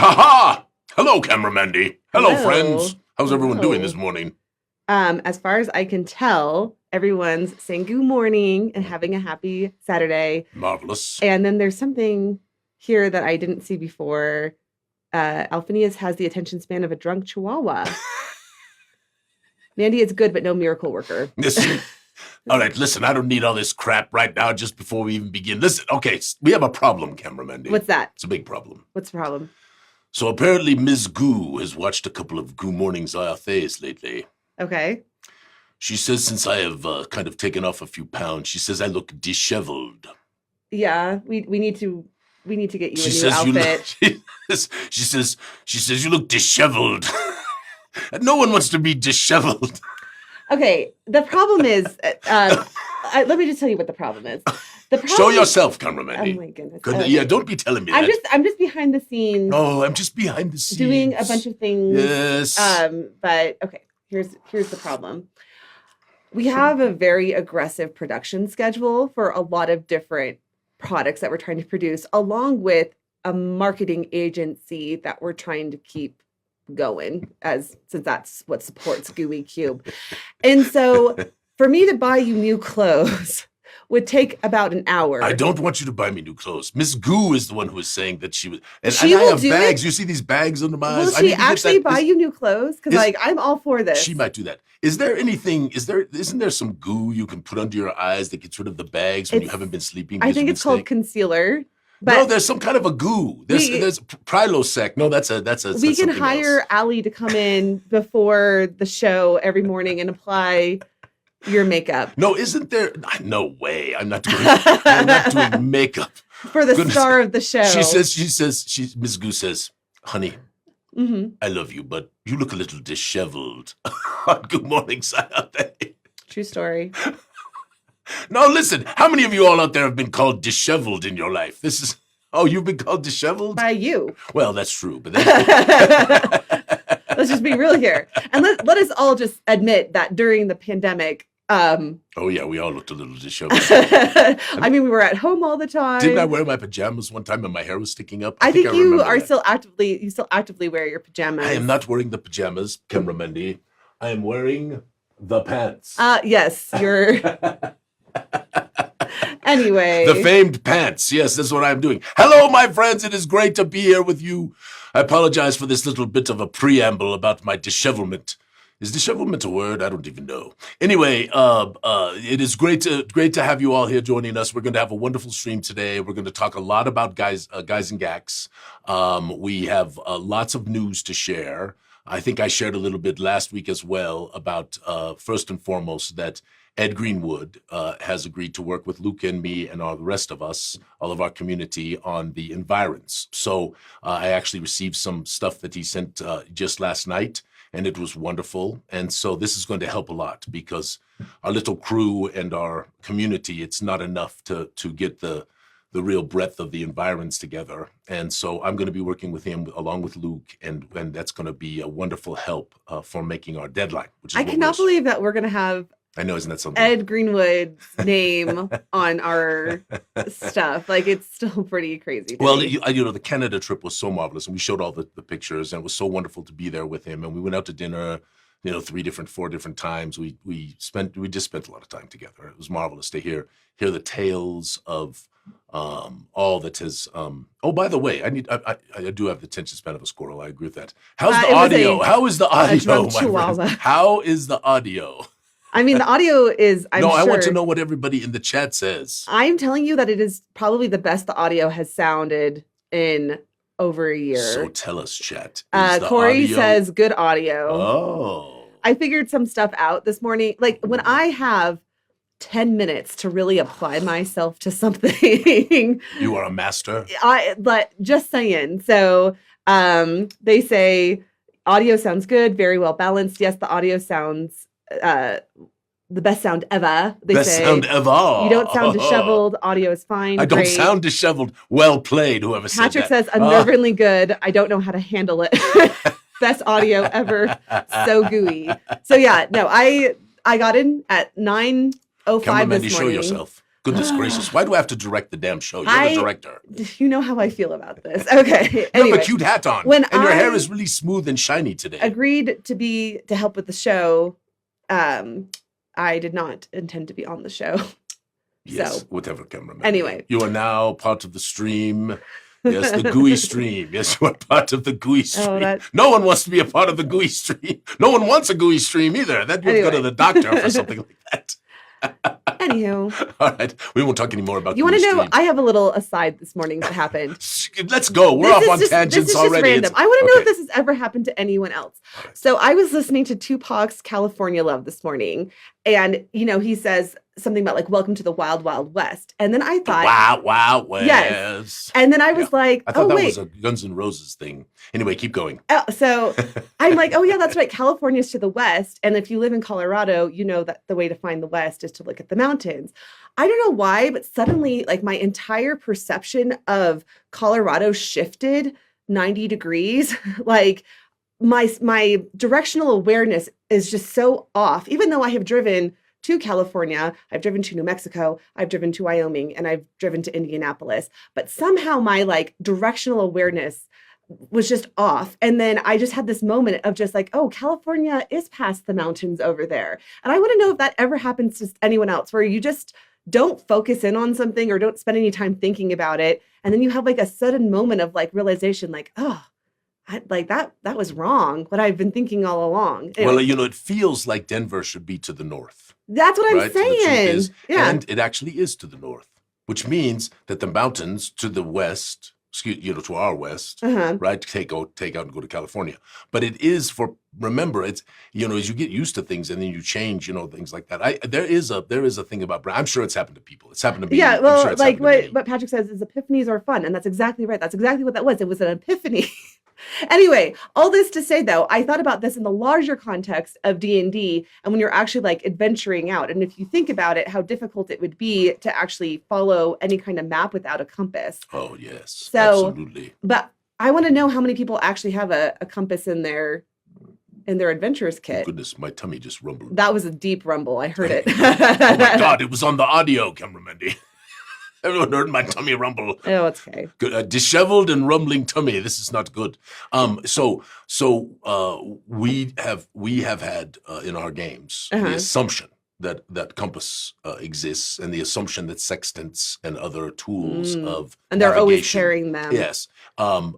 Ha-ha! Hello, Camera Mandy. Hello, Hello. friends. How's everyone Hello. doing this morning? As far as I can tell, everyone's saying Goo Morning and having a happy Saturday. Marvelous. And then there's something here that I didn't see before. Alphinius has the attention span of a drunk chihuahua. Mandy is good, but no miracle worker. Listen. All right, listen, I don't need all this crap right now just before we even begin. Listen, okay, we have a problem, Camera Mandy. What's that? It's a big problem. What's the problem? So apparently Ms. Goo has watched a couple of Goo Morning Zyathés lately. Okay. She says since I have kind of taken off a few pounds, she says I look disheveled. Yeah, we need to get you She a new says outfit. she says you look disheveled. And no one wants to be disheveled. Okay, the problem is, let me just tell you what the problem is. The problem Show yourself, Camera Mandy. Oh my goodness. Good- Okay. Yeah, don't be telling me I'm that. I'm just behind the scenes. No, I'm just behind the scenes. Doing a bunch of things. Yes. But okay, here's the problem. We have a very aggressive production schedule for a lot of different products that we're trying to produce, along with a marketing agency that we're trying to keep going, since that's what supports Gooey Cube. And so for me to buy you new clothes would take about an hour. I don't want you to buy me new clothes. Miss Goo is the one who is saying that she was. And She I will have do bags. it? You see these bags under my Will eyes? I she need to get actually that- buy you new clothes? Because is- I'm all for this. She might do that. Isn't there some goo you can put under your eyes that gets rid of the bags when you It's- haven't been sleeping? I because think you've it's been called staying? concealer. But No, there's some kind of a goo. There's Prilosec. No, that's we can something hire else. Allie to come in before the show every morning and apply your makeup No, isn't there? No way. I'm not doing makeup. for the Goodness. star of the show. Miss Goo says, honey, Mhm. I love you, but you look a little disheveled on Good Morning Saturday. True story. Now listen, how many of you all out there have been called disheveled in your life? You've been called disheveled? By you. Well, that's true, but Let's just be real here. And let us all just admit that during the pandemic, oh yeah, we all looked a little disheveled. I mean, we were at home all the time. Didn't I wear my pajamas one time and my hair was sticking up? I think you remember are that. still actively wear your pajamas. I am not wearing the pajamas, Camera Mandy. I am wearing the pants. Yes, you're. Anyway. The famed pants. Yes, that's what I'm doing. Hello, my friends. It is great to be here with you. I apologize for this little bit of a preamble about my dishevelment. Is dishevelment a word? I don't even know. Anyway, it is great to have you all here joining us. We're going to have a wonderful stream today. We're going to talk a lot about Gyzaengaxx. We have lots of news to share. I think I shared a little bit last week as well about, first and foremost, that Ed Greenwood has agreed to work with Luke and me and all the rest of us, all of our community, on the environs. So I actually received some stuff that he sent just last night, and it was wonderful. And so this is going to help a lot because our little crew and our community, it's not enough to get the real breadth of the environs together. And so I'm going to be working with him along with Luke, and that's going to be a wonderful help for making our deadline. Which is I cannot believe that we're going to have I know, isn't that something? Ed Greenwood's name on our stuff. Like, it's still pretty crazy. Well, me. the Canada trip was so marvelous, and we showed all the pictures, and it was so wonderful to be there with him. And we went out to dinner, 4 different times. We just spent a lot of time together. It was marvelous to hear the tales of all that has. Oh, by the way, I do have the attention span of a squirrel. I agree with that. How's the audio? How is the audio, drunk my chihuahua. friend? How is the audio? I mean, the audio is, I'm sure. I want to know what everybody in the chat says. I'm telling you that it is probably the best the audio has sounded in over a year. So tell us, chat. Is the Corey audio- says good audio. Oh. I figured some stuff out this morning. Like, when I have 10 minutes to really apply myself to something, You are a master. but just saying. So they say audio sounds good, very well balanced. Yes, the audio sounds the best sound ever. They Best say sound ever. you don't sound disheveled. Audio is fine. I don't great. sound disheveled. Well played, whoever said Patrick that. says unnervingly good. I don't know how to handle it. Best audio ever. So gooey. So yeah, no, I got in at 9:05 Cameraman, this show morning. yourself. Goodness gracious. Why do I have to direct the damn show? You're the director. You know how I feel about this. Okay. You Anyway, have a cute hat on. And your hair is really smooth and shiny today. Agreed to help with the show. I did not intend to be on the show. Yes, so, whatever, cameraman. Anyway. You are now part of the stream. Yes, the Gooey stream. Yes, you are part of the Gooey stream. No one wants to be a part of the Gooey stream. No one wants a Gooey stream either. That would go to the doctor for something like that. Anywho. All right. We won't talk anymore about You want to know, I have a little aside this morning that happened. Let's go. We're off on tangents already. This is just random. I want to know if this has ever happened to anyone else. Right. So I was listening to Tupac's California Love this morning. And, he says something about like, welcome to the wild, wild west. And then I thought. Wild, wild west. Yes. And then I was like, I thought that was a Guns N' Roses thing. Anyway, keep going. So I'm like, oh yeah, that's right. California's to the west. And if you live in Colorado, you know that the way to find the west is to look at the mountains. I don't know why, but suddenly like my entire perception of Colorado shifted 90 degrees. Like my directional awareness is just so off, even though I have driven to California, I've driven to New Mexico, I've driven to Wyoming, and I've driven to Indianapolis. But somehow my like directional awareness was just off. And then I just had this moment of just like, oh, California is past the mountains over there. And I want to know if that ever happens to anyone else, where you just don't focus in on something or don't spend any time thinking about it. And then you have like a sudden moment of like realization, like, oh, that was wrong. What I've been thinking all along. Anyway. Well, it feels like Denver should be to the north. That's what I'm saying. And it actually is to the north, which means that the mountains to the west, to our west, right, take out and go to California. But it is remember, it's, as you get used to things and then you change, things like that. There is a thing about brand. I'm sure it's happened to people. It's happened to me. Yeah, well, like what Patrick says is epiphanies are fun. And that's exactly right. That's exactly what that was. It was an epiphany. Anyway, all this to say, though, I thought about this in the larger context of D&D and when you're actually like adventuring out. And if you think about it, how difficult it would be to actually follow any kind of map without a compass. Oh, yes. So, absolutely. But I want to know how many people actually have a compass in their adventurer's kit. Oh, goodness, my tummy just rumbled. That was a deep rumble. I heard it. Oh, my God. It was on the audio, cameraman. Everyone heard my tummy rumble. Oh, it's okay. Good, disheveled and rumbling tummy. This is not good. So we have had in our games the assumption that compass exists, and the assumption that sextants and other tools of and they're always carrying them. Yes. I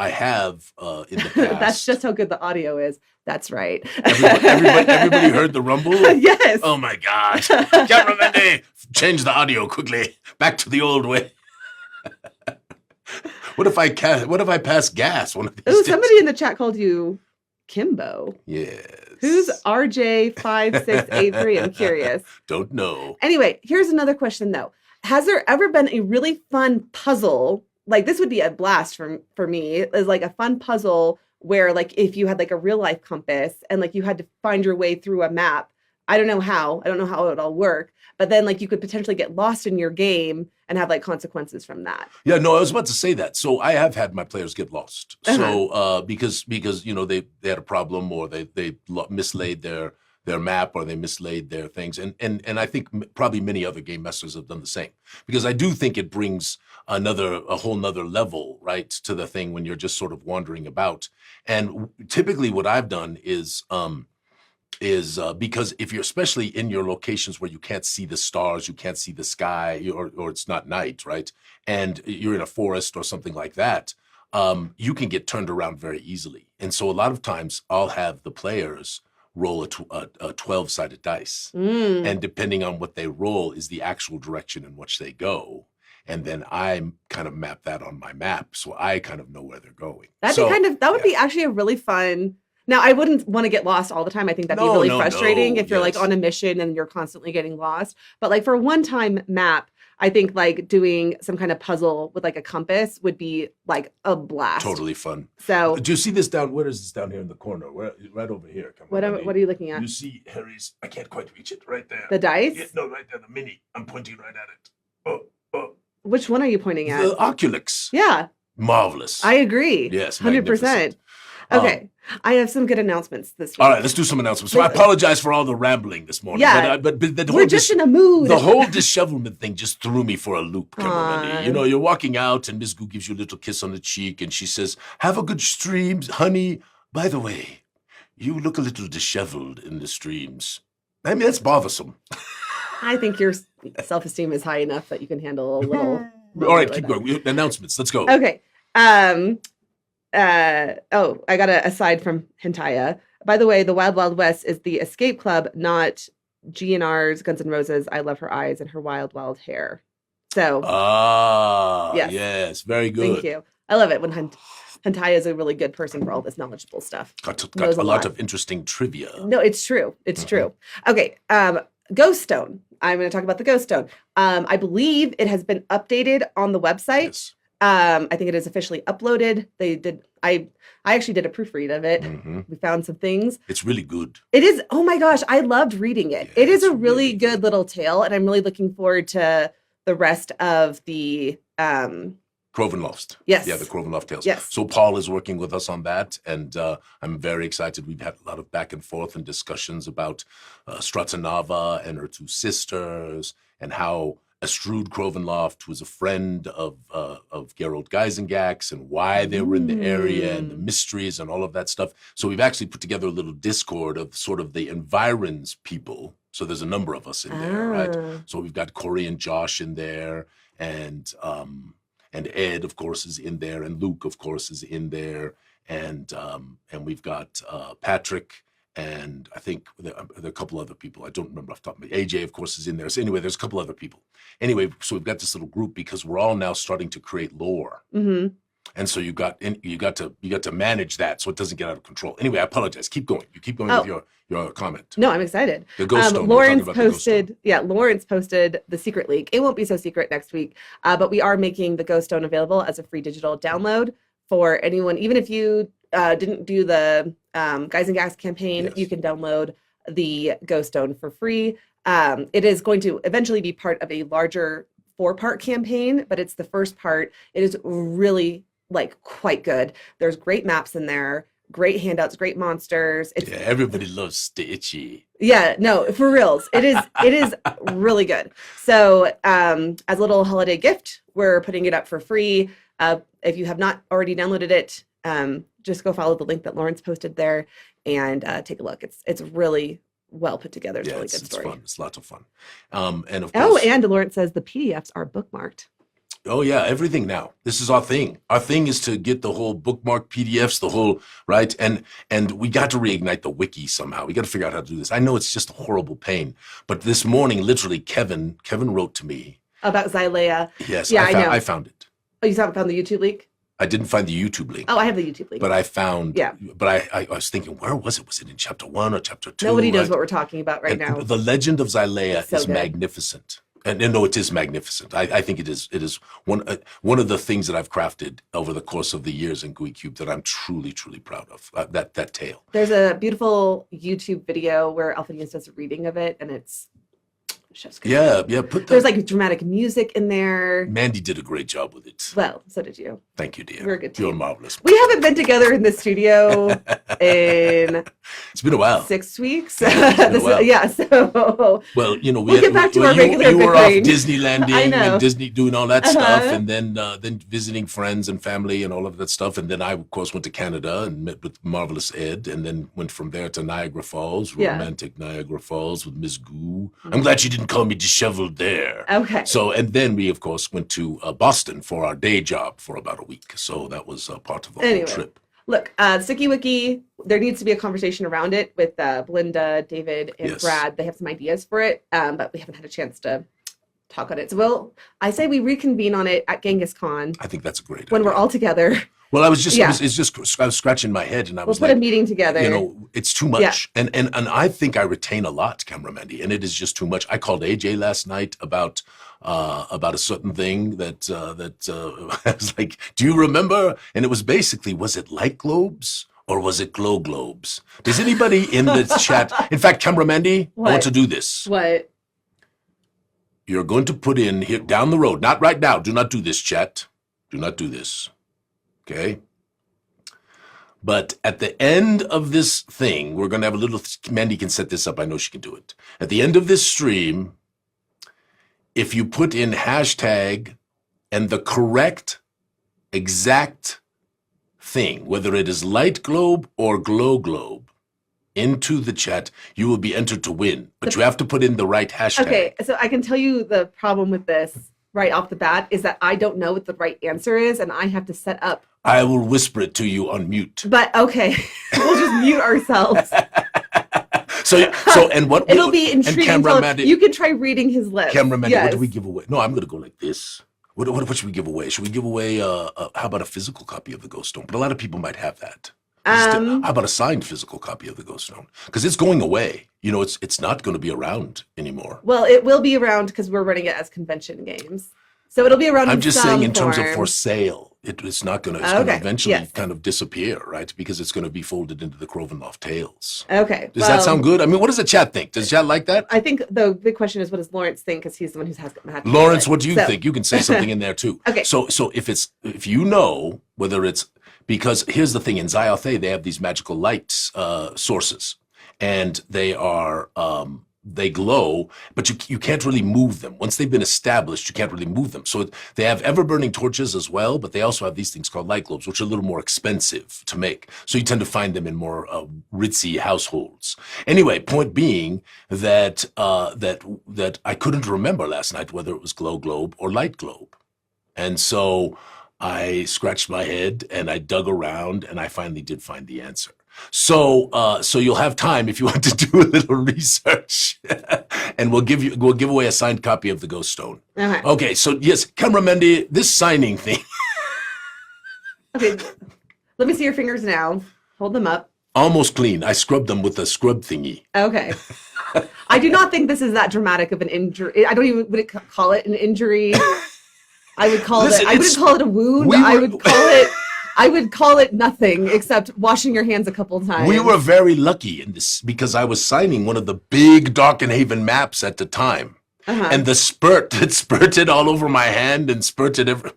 have in the past. That's just how good the audio is. That's right. Everybody heard the rumble? Yes. Oh my God. Cameraman, change the audio quickly. Back to the old way. What if I pass gas one of these days? Somebody in the chat called you Kimbo. Yes. Who's RJ5683? I'm curious. Don't know. Anyway, here's another question though. Has there ever been a really fun puzzle? Like this would be a blast for me. Is like a fun puzzle where like if you had like a real life compass and like you had to find your way through a map. I don't know how it would all work, but then like you could potentially get lost in your game and have like consequences from that. Yeah, no, I was about to say that. So I have had my players get lost. So because they had a problem or they mislaid their map or they mislaid their things. And I think probably many other game masters have done the same, because I do think it brings a whole nother level, right, to the thing when you're just sort of wandering about. And typically what I've done is because if you're especially in your locations where you can't see the stars, you can't see the sky, or it's not night, right? And you're in a forest or something like that, you can get turned around very easily. And so a lot of times I'll have the players roll a 12-sided dice. And depending on what they roll is the actual direction in which they go. And then I kind of map that on my map, so I kind of know where they're going. That would be actually a really fun. Now, I wouldn't want to get lost all the time. I think that'd be really frustrating if you're like on a mission and you're constantly getting lost. But like for a one-time map, I think like doing some kind of puzzle with like a compass would be like a blast. Totally fun. So do you see this down? Where is this down here in the corner? Right over here. What are you looking at? You see Harry's? I can't quite reach it. Right there. The dice? Yeah, no, right there. The mini. I'm pointing right at it. Oh. Which one are you pointing at? The Oculix. Yeah. Marvelous. I agree. Yes. 100%. Okay. I have some good announcements this week. All right, let's do some announcements. So I apologize for all the rambling this morning. Yeah, but the we're just in a mood. The whole dishevelment thing just threw me for a loop, Kimberly. You know, you're walking out and Miss Goo gives you a little kiss on the cheek and she says, "Have a good stream, honey. By the way, you look a little disheveled in the streams." I mean, that's bothersome. I think your self-esteem is high enough that you can handle a little. All right, keep going. Announcements. Let's go. Okay. I got a aside from Hentaya. By the way, the Wild Wild West is the escape club, not GNR's Guns N' Roses. I love her eyes and her wild, wild hair. So, yes, very good. Thank you. I love it when Hentaya is a really good person for all this knowledgeable stuff. Got a lot of interesting trivia. No, it's true. It's true. Okay. Ghost Stone. I'm going to talk about the Ghost Stone. I believe it has been updated on the website. Yes. I think it is officially uploaded. I actually did a proofread of it. We found some things. It's really good. It is. Oh my gosh. I loved reading it. Yeah, it is a really good little tale. And I'm really looking forward to the rest of the, Crovenloft. Yes. Yeah, the Crovenloft tales. Yes. So Paul is working with us on that, and I'm very excited. We've had a lot of back and forth and discussions about Stratanava and her two sisters, and how Astrud Crovenloft, who was a friend of Geralt Gyzaengaxx, and why they were in the area, and the mysteries and all of that stuff. So we've actually put together a little Discord of sort of the environs people. So there's a number of us in there, right? So we've got Corey and Josh in there, and Ed, of course, is in there, and Luke, of course, is in there, and we've got Patrick, and I think there are a couple other people. I don't remember off the top of my head. AJ, of course, is in there. So anyway, there's a couple other people. Anyway, so we've got this little group because we're all now starting to create lore. And so you got to manage that so it doesn't get out of control. Anyway, I apologize. Keep going. You keep going with your comment. No, I'm excited. The Ghost Stone. Lawrence posted the secret leak. It won't be so secret next week, but we are making the Ghost Stone available as a free digital download for anyone. Even if you didn't do the Gyzaengaxx campaign, Yes. you can download the Ghost Stone for free. It is going to eventually be part of a larger 4-part campaign, but it's the first part. It is really quite good. There's great maps in there, great handouts, great monsters. Everybody loves Stitchy. Yeah, no, for reals. It is really good. So as a little holiday gift, we're putting it up for free. If you have not already downloaded it, just go follow the link that Lawrence posted there and take a look. It's really well put together. It's a really good story. It's fun. It's lots of fun. And of course, and Lawrence says the PDFs are bookmarked. Oh yeah, everything now. This is our thing. Our thing is to get the whole bookmark PDFs, the whole right, and we got to reignite the wiki somehow. We got to figure out how to do this. I know it's just a horrible pain, but this morning, literally, Kevin wrote to me about Zyathé. Yes, yeah, I know. I found it. Oh, you found the YouTube link? I didn't find the YouTube link. Oh, I have the YouTube link. But I found. Yeah. But I was thinking, where was it? Was it in chapter 1 or chapter 2? Nobody knows what we're talking about right now. The Legend of Zyathé so is good. magnificent. And no, it is magnificent. I think it is. It is one of the things that I've crafted over the course of the years in Gooey Cube that I'm truly, truly proud of. That tale. There's a beautiful YouTube video where Alphinius does a reading of it, and it's chef's kiss. Yeah. There's dramatic music in there. Mandy did a great job with it. Well, so did you. Thank you, dear. We're a good team. You're marvelous. We haven't been together in the studio in It's been a while. 6 weeks. It's been a while. Yeah, so Well, we'll get back to our regular you were off bickering. Disneylanding and Disney doing all that stuff, Uh-huh. and then visiting friends and family and all of that stuff. And then I, of course, went to Canada and met with marvelous Ed, and then went from there to Niagara Falls, romantic Niagara Falls with Miss Goo. I'm glad she didn't call me disheveled there. Okay. So, and then we, of course, went to Boston for our day job for about a week. So that was part of our whole trip. Look, Sticky Wiki, there needs to be a conversation around it with Belinda, David, and Yes. Brad. They have some ideas for it, but we haven't had a chance to talk on it. So I say we reconvene on it at Genghis Khan I think that's a great when idea. we're all together. Well, I was just, Yeah. I was scratching my head, and I We'll was put like, a meeting together. It's too much. And I think I retain a lot, Camera Mandy, and it is just too much. I called AJ last night about a certain thing that I was like, do you remember? And it was basically, was it light globes or was it glow globes? Does anybody in the chat? In fact, Camera Mandy, I want to do this. What? You're going to put in here down the road, not right now. Do not do this, chat. Do not do this. Okay? But at the end of this thing, we're going to have a little, Mandy can set this up. I know she can do it. At the end of this stream, if you put in hashtag and the correct exact thing, whether it is light globe or glow globe, into the chat, you will be entered to win. But you have to put in the right hashtag. Okay, so I can tell you the problem with this right off the bat is that I don't know what the right answer is, and I have to set up. I will whisper it to you on mute. But okay, we'll just mute ourselves. And what it'll be intriguing. And cameraman, you can try reading his lips. Cameraman, yes. What do we give away? No, I'm going to go like this. What should we give away? Should we give away? How about a physical copy of the Ghost Stone? But a lot of people might have that. How about a signed physical copy of the Ghost Stone? Because it's going away. You know, it's not going to be around anymore. Well, it will be around because we're running it as convention games. So it'll be around. I'm just saying in terms of for sale, it's not going to. It's going to eventually kind of disappear, right? Because it's going to be folded into the Crovenloft Tales. Okay. Does that sound good? I mean, what does the chat think? Does chat like that? I think the big question is, what does Lawrence think? Because he's the one who's had. Lawrence, what do you think? You can say something in there too. Okay. So if you know whether it's because here's the thing in Zyathé, they have these magical light sources, and they are. They glow, but you can't really move them. Once they've been established, you can't really move them. So they have ever-burning torches as well, but they also have these things called light globes, which are a little more expensive to make. So you tend to find them in more ritzy households. Anyway, point being that that I couldn't remember last night whether it was glow globe or light globe. And so I scratched my head and I dug around and I finally did find the answer. So you'll have time if you want to do a little research, and we'll give away a signed copy of the Ghost Stone. Okay. So yes, cameraman, this signing thing. Okay, let me see your fingers now. Hold them up. Almost clean. I scrubbed them with a scrub thingy. Okay. I do not think this is that dramatic of an injury. I don't even would call it an injury. I would call it. I wouldn't call it a wound. I would call it nothing except washing your hands a couple times. We were very lucky in this because I was signing one of the big Darkenhaven maps at the time. And the spurt that spurted all over my hand and spurted every...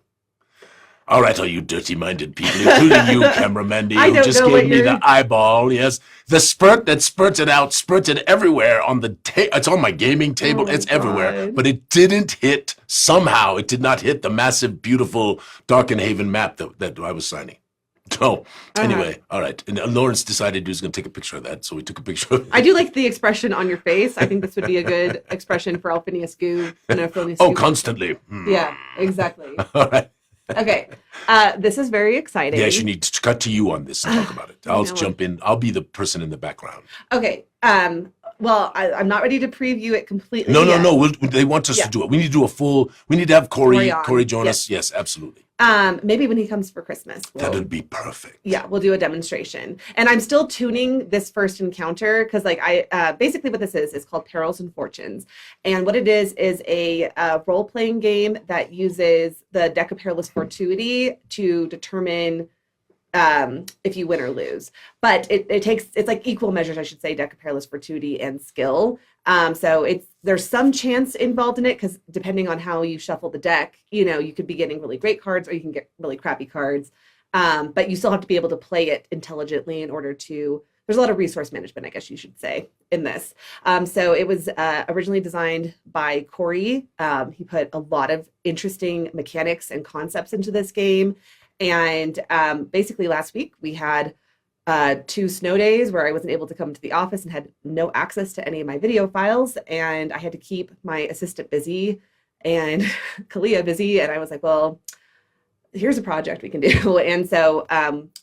All right, all you dirty-minded people, including you, cameraman, who just gave me the eyeball, yes. The spurt that spurted everywhere on the it's on my gaming table, it's everywhere. But it didn't hit, somehow, it did not hit the massive, beautiful Darkenhaven map that I was signing. So, anyway, all right. And Lawrence decided he was going to take a picture of that, so we took a picture of it. I do like the expression on your face. I think this would be a good expression for Alphinius Goo. Oh, constantly. Yeah, exactly. All right. Okay, this is very exciting. Yes, you need to cut to you on this and talk about it. I'll jump in. I'll be the person in the background. Okay. Well, I'm not ready to preview it completely. No. They want us to do it. We need to do a full. We need to have Corey join us. Yes, absolutely. Maybe when he comes for Christmas. That would be perfect. Yeah, we'll do a demonstration. And I'm still tuning this first encounter because basically what this is called Perils and Fortunes. And what it is a role-playing game that uses the deck of Perilous Fortuity to determine if you win or lose. But it's like equal measures, I should say, deck of Perilous Fortuity and skill. So there's some chance involved in it because depending on how you shuffle the deck, you could be getting really great cards or you can get really crappy cards. But you still have to be able to play it intelligently in order to, there's a lot of resource management, I guess you should say, in this. So it was originally designed by Corey. He put a lot of interesting mechanics and concepts into this game. And basically last week we had 2 snow days where I wasn't able to come to the office and had no access to any of my video files. And I had to keep my assistant busy and Kalia busy. And I was like, well, here's a project we can do. And so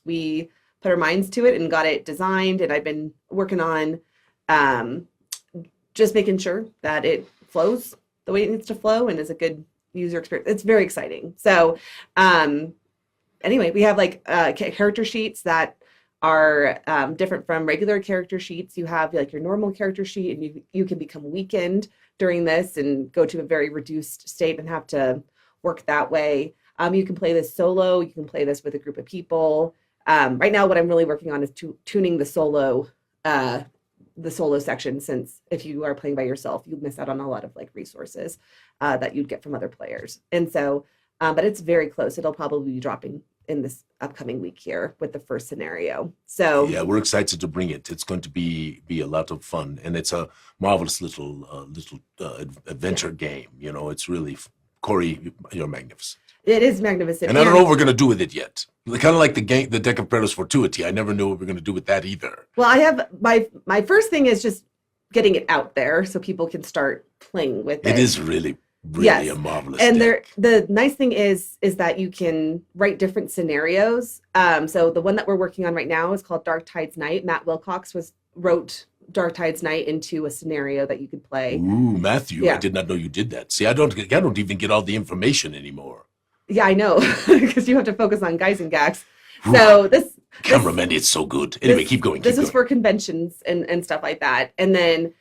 we put our minds to it and got it designed. And I've been working on just making sure that it flows the way it needs to flow and is a good user experience. It's very exciting. So anyway, we have character sheets that are different from regular character sheets. You have your normal character sheet and you can become weakened during this and go to a very reduced state and have to work that way. You can play this solo. You can play this with a group of people. Right now, what I'm really working on is tuning the solo section, since if you are playing by yourself, you miss out on a lot of resources that you'd get from other players. And so, but it's very close. It'll probably be dropping in this upcoming week here with the first scenario. So yeah, we're excited to bring it. It's going to be a lot of fun, and it's a marvelous little adventure game. You know, it's really Corey, you're magnificent. it is magnificent. And I don't know what we're going to do with it yet. Kind of like the deck of Predators Fortuity. I never knew what we're going to do with that either. Well, I have my first thing is just getting it out there so people can start playing with it. It is really Yes. a marvelous And deck. the nice thing is that you can write different scenarios. So the one that we're working on right now is called Dark Tides Night. Matt Wilcox wrote Dark Tides Night into a scenario that you could play. Ooh, Matthew, Yeah. I did not know you did that. See, I don't even get all the information anymore. Yeah, I know, because you have to focus on Gyzaengaxx. So Cameraman, it's so good. Anyway, keep going. This is for conventions and stuff like that. And then,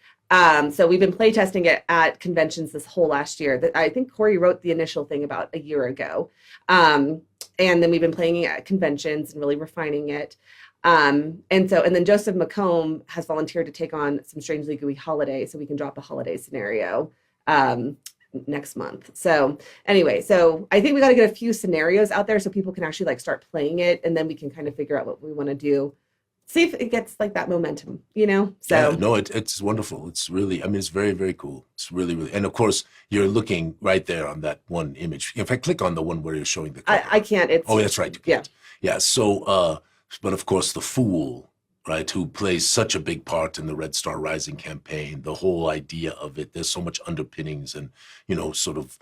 so we've been play testing it at conventions this whole last year. That I think Corey wrote the initial thing about a year ago. And then we've been playing it at conventions and really refining it. And then Joseph McComb has volunteered to take on some Strangely Gooey holiday, so we can drop a holiday scenario next month. So anyway, so I think we got to get a few scenarios out there so people can actually like start playing it, and then we can kind of figure out what we want to do. See if it gets like that momentum, you know? So yeah, no, it's wonderful. It's really, I mean, it's very, very cool. It's really, and of course, you're looking right there on that one image. If I click on the one where you're showing the cover. I can't. Oh, that's right. You can't. Yeah. So, but of course, the Fool, right, who plays such a big part in the Red Star Rising campaign, the whole idea of it, there's so much underpinnings and, you know, sort of,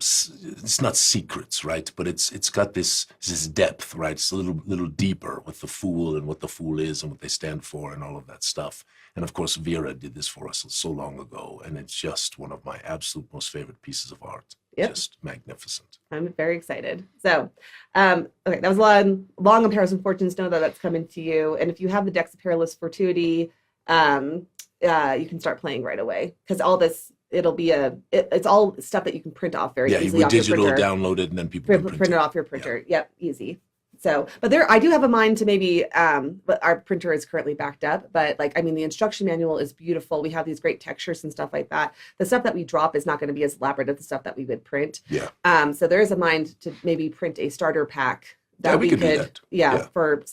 it's not secrets, right? But it's got this depth, right? It's a little deeper with the Fool and what the Fool is and what they stand for and all of that stuff. And of course, Vera did this for us so long ago, and it's just one of my absolute most favorite pieces of art. Yep. Just magnificent. I'm very excited. So, okay, that was a long of Perils and Fortunes. Know that that's coming to you. And if you have the Decks of Perilous Fortuity, you can start playing right away, because all this, it'll be it's all stuff that you can print off very easily. Yeah, off digital your printer. download it, and then people can print it off your printer. Yeah. Yep, easy. So, but I do have a mind to maybe, but our printer is currently backed up, but like, I mean, the instruction manual is beautiful. We have these great textures and stuff like that. The stuff that we drop is not going to be as elaborate as the stuff that we would print. Yeah. So there is a mind to maybe print a starter pack that we could do that. Yeah, for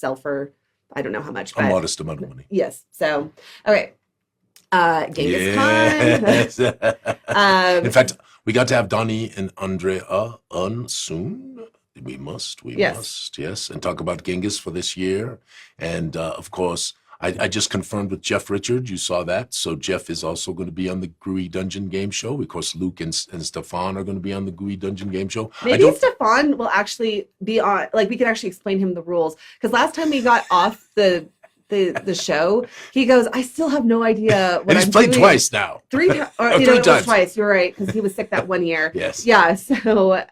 I don't know how much, A but modest amount of money. yes. So, okay. Genghis Yes. Khan. In fact, we got to have Donnie and Andrea on soon. We must, yes, and talk about Genghis for this year. And of course, I just confirmed with Jeff Richard. You saw that. So Jeff is also going to be on the Gooey Dungeon Game Show. Of course, Luke and Stefan are going to be on the Gooey Dungeon Game Show. Maybe Stefan will actually be on, like we can actually explain him the rules. Because last time we got off the show, he goes, I still have no idea what he's played twice now. Three times. Three It was times. twice. You're right, because he was sick that one year. Yes. Yeah. So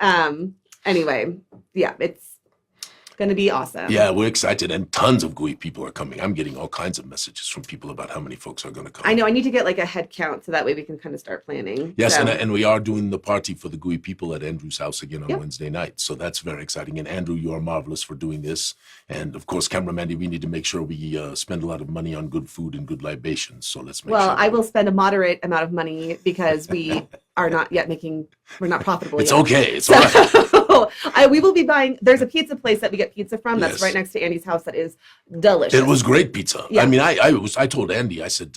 anyway, yeah, it's going to be awesome. Yeah, we're excited, and tons of Gooey people are coming. I'm getting all kinds of messages from people about how many folks are going to come. I know. I need to get like a head count so that way we can kind of start planning. Yes, So, and we are doing the party for the Gooey people at Andrew's house again on Yep. Wednesday night. So that's very exciting. And Andrew, you are marvelous for doing this. And of course, Cameraman, we need to make sure we spend a lot of money on good food and good libations. So let's make sure. well, I will spend a moderate amount of money because we are not yet we're not profitable It's yet. okay. It's all right. So we will be buying, there's a pizza place that we get pizza from that's Yes. right next to Andy's house that is delicious. It was great pizza. Yeah. I mean, I told Andy, I said,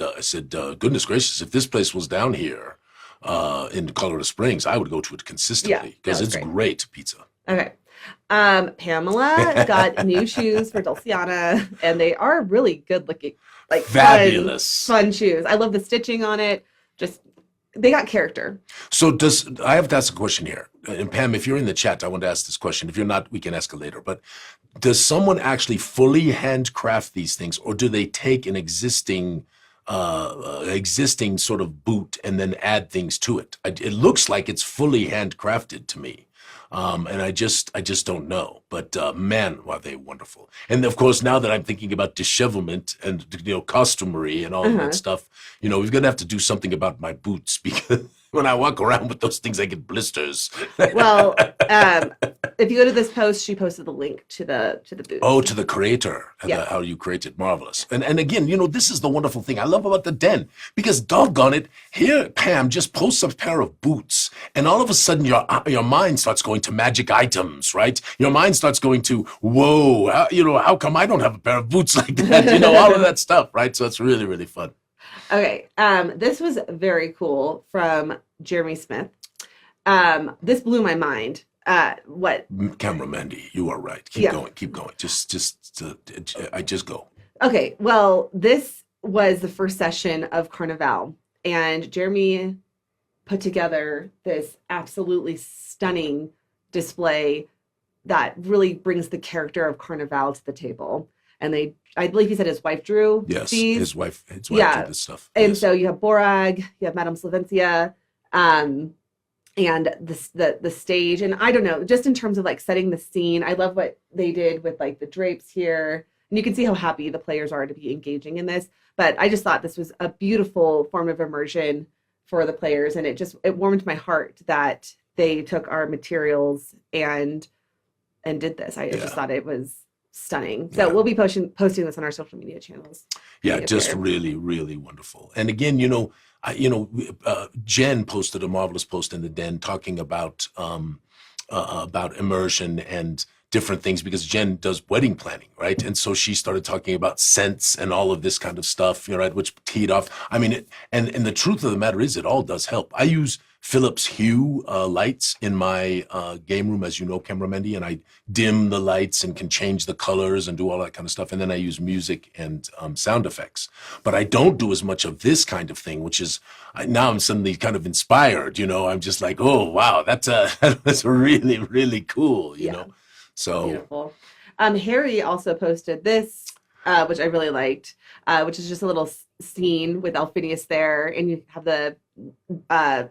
goodness gracious, if this place was down here in Colorado Springs, I would go to it consistently because was it's great. great pizza. Okay. Pamela got new shoes for Dulciana, and they are really good looking, like Fabulous. fun shoes. I love the stitching on it. Just, they got character. So I have to ask a question here. And Pam, if you're in the chat, I want to ask this question. If you're not, we can ask it later. But does someone actually fully handcraft these things, or do they take an existing sort of boot and then add things to it? It looks like it's fully handcrafted to me. And I just don't know. But man, are they wonderful. And of course, now that I'm thinking about dishevelment and, costumery and all of that stuff, we're going to have to do something about my boots because When I walk around with those things, I get blisters. Well, if you go to this post, she posted the link to the booth. Oh, to the creator, Yeah. how you created, marvelous. And again, this is the wonderful thing I love about the den, because doggone it, here Pam just posts a pair of boots, and all of a sudden your mind starts going to magic items, right? Your mind starts going to, whoa, how come I don't have a pair of boots like that? All of that stuff, right? So it's really, really fun. Okay, this was very cool from Jeremy Smith. This blew my mind. What? Camera Mandy, you are right. Keep going. I just go. Okay, well, this was the first session of Carnival, and Jeremy put together this absolutely stunning display that really brings the character of Carnival to the table. And I believe he said his wife drew Yes, these. his wife did this stuff. And yes. so you have Borag, you have Madame Slavencia, and the stage. And I don't know, just in terms of like setting the scene, I love what they did with like the drapes here. And you can see how happy the players are to be engaging in this. But I just thought this was a beautiful form of immersion for the players. And it warmed my heart that they took our materials and did this. I just thought it was stunning. So we'll be posting this on our social media channels. Yeah, just really, really wonderful. And again, Jen posted a marvelous post in the den talking about immersion and different things, because Jen does wedding planning, right? And so she started talking about scents and all of this kind of stuff, right, which teed off. I mean, and the truth of the matter is, it all does help. I use Philips Hue lights in my game room, as you know, Camera Mandy, and I dim the lights and can change the colors and do all that kind of stuff. And then I use music and sound effects. But I don't do as much of this kind of thing, which is, now I'm suddenly kind of inspired, I'm just like, oh, wow, that's really, really cool, you know? So beautiful. Harry also posted this, which I really liked, which is just a little scene with Alphinius there, and you have the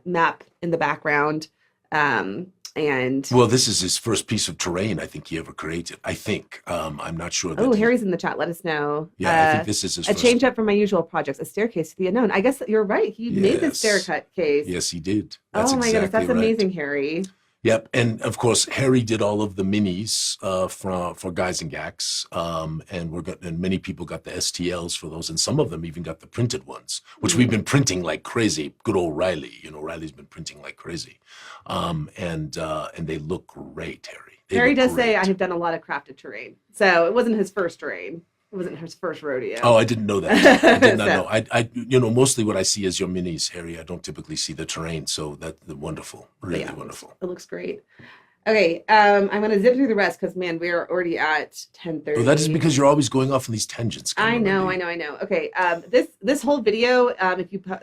map in the background. And well, this is his first piece of terrain I think he ever created. I think I'm not sure. Harry's in the chat. Let us know. Yeah, I think this is his first. Change up from my usual projects. A staircase to the unknown. I guess you're right. He made the staircase. Yes, he did. That's my goodness, that's amazing, Harry. Yep, and of course Harry did all of the minis for Gyzaengaxx, and many people got the STLs for those, and some of them even got the printed ones, which we've been printing like crazy. Good old Riley, Riley's been printing like crazy, and they look great, Harry. Harry does say I have done a lot of crafted terrain, so it wasn't his first terrain. It wasn't his first rodeo. Oh, I didn't know that. I did not know. I mostly what I see is your minis, Harry. I don't typically see the terrain, so that's wonderful, really wonderful. It looks great. Okay, I'm gonna zip through the rest because man, we are already at 10:30. Well, that is because you're always going off on these tangents. I know. Okay, this whole video,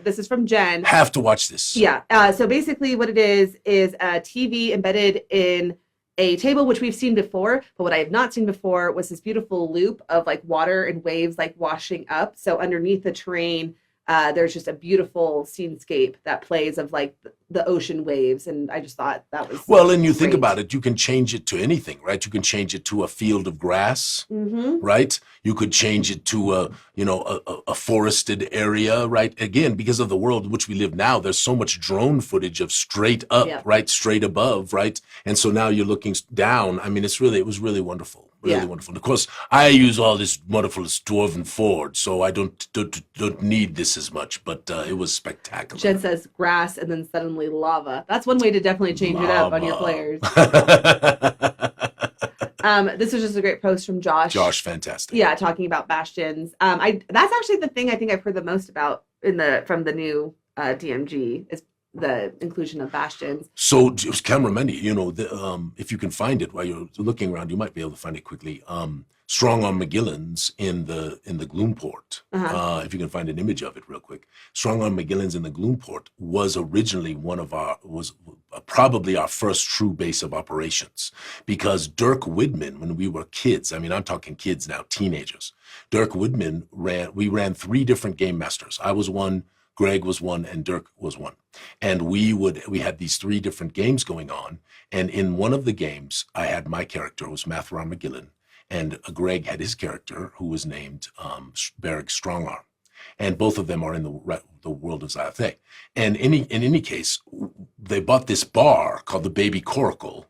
this is from Jen. Have to watch this. Yeah. So basically, what it is a TV embedded in a table, which we've seen before, but what I have not seen before was this beautiful loop of like water and waves like washing up. So underneath the terrain, there's just a beautiful scenescape that plays of like the ocean waves, and I just thought that was well. And you think about it, you can change it to anything, right? You can change it to a field of grass, right? You could change it to a forested area, right? Again, because of the world in which we live now, there's so much drone footage of straight up, right, straight above, right? And so now you're looking down. I mean, it was really wonderful. Really wonderful. And of course, I use all this wonderful dwarven forge, so I don't need this as much, but it was spectacular. Jen says grass and then suddenly lava. That's one way to definitely change it up on your players. This was just a great post from Josh. Josh, fantastic. Yeah, talking about bastions. That's actually the thing I think I've heard the most about from the new DMG is the inclusion of bastions. So, Camera Mandy, if you can find it while you're looking around, you might be able to find it quickly. Strong Arm McGillen's in the Gloomport. If you can find an image of it real quick. Strong Arm McGillen's in the Gloomport was originally probably our first true base of operations, because Dirk Widman, when we were kids, I mean, I'm talking kids now, teenagers, Dirk Widman we ran 3 different game masters. I was one, Greg was one, and Dirk was one. And we had these 3 different games going on. And in one of the games, I had my character, was Mathron McGillen, and Greg had his character, who was named Berg Strongarm. and both of them are in the world of Zyathé. And in any case, they bought this bar called the Baby Coracle,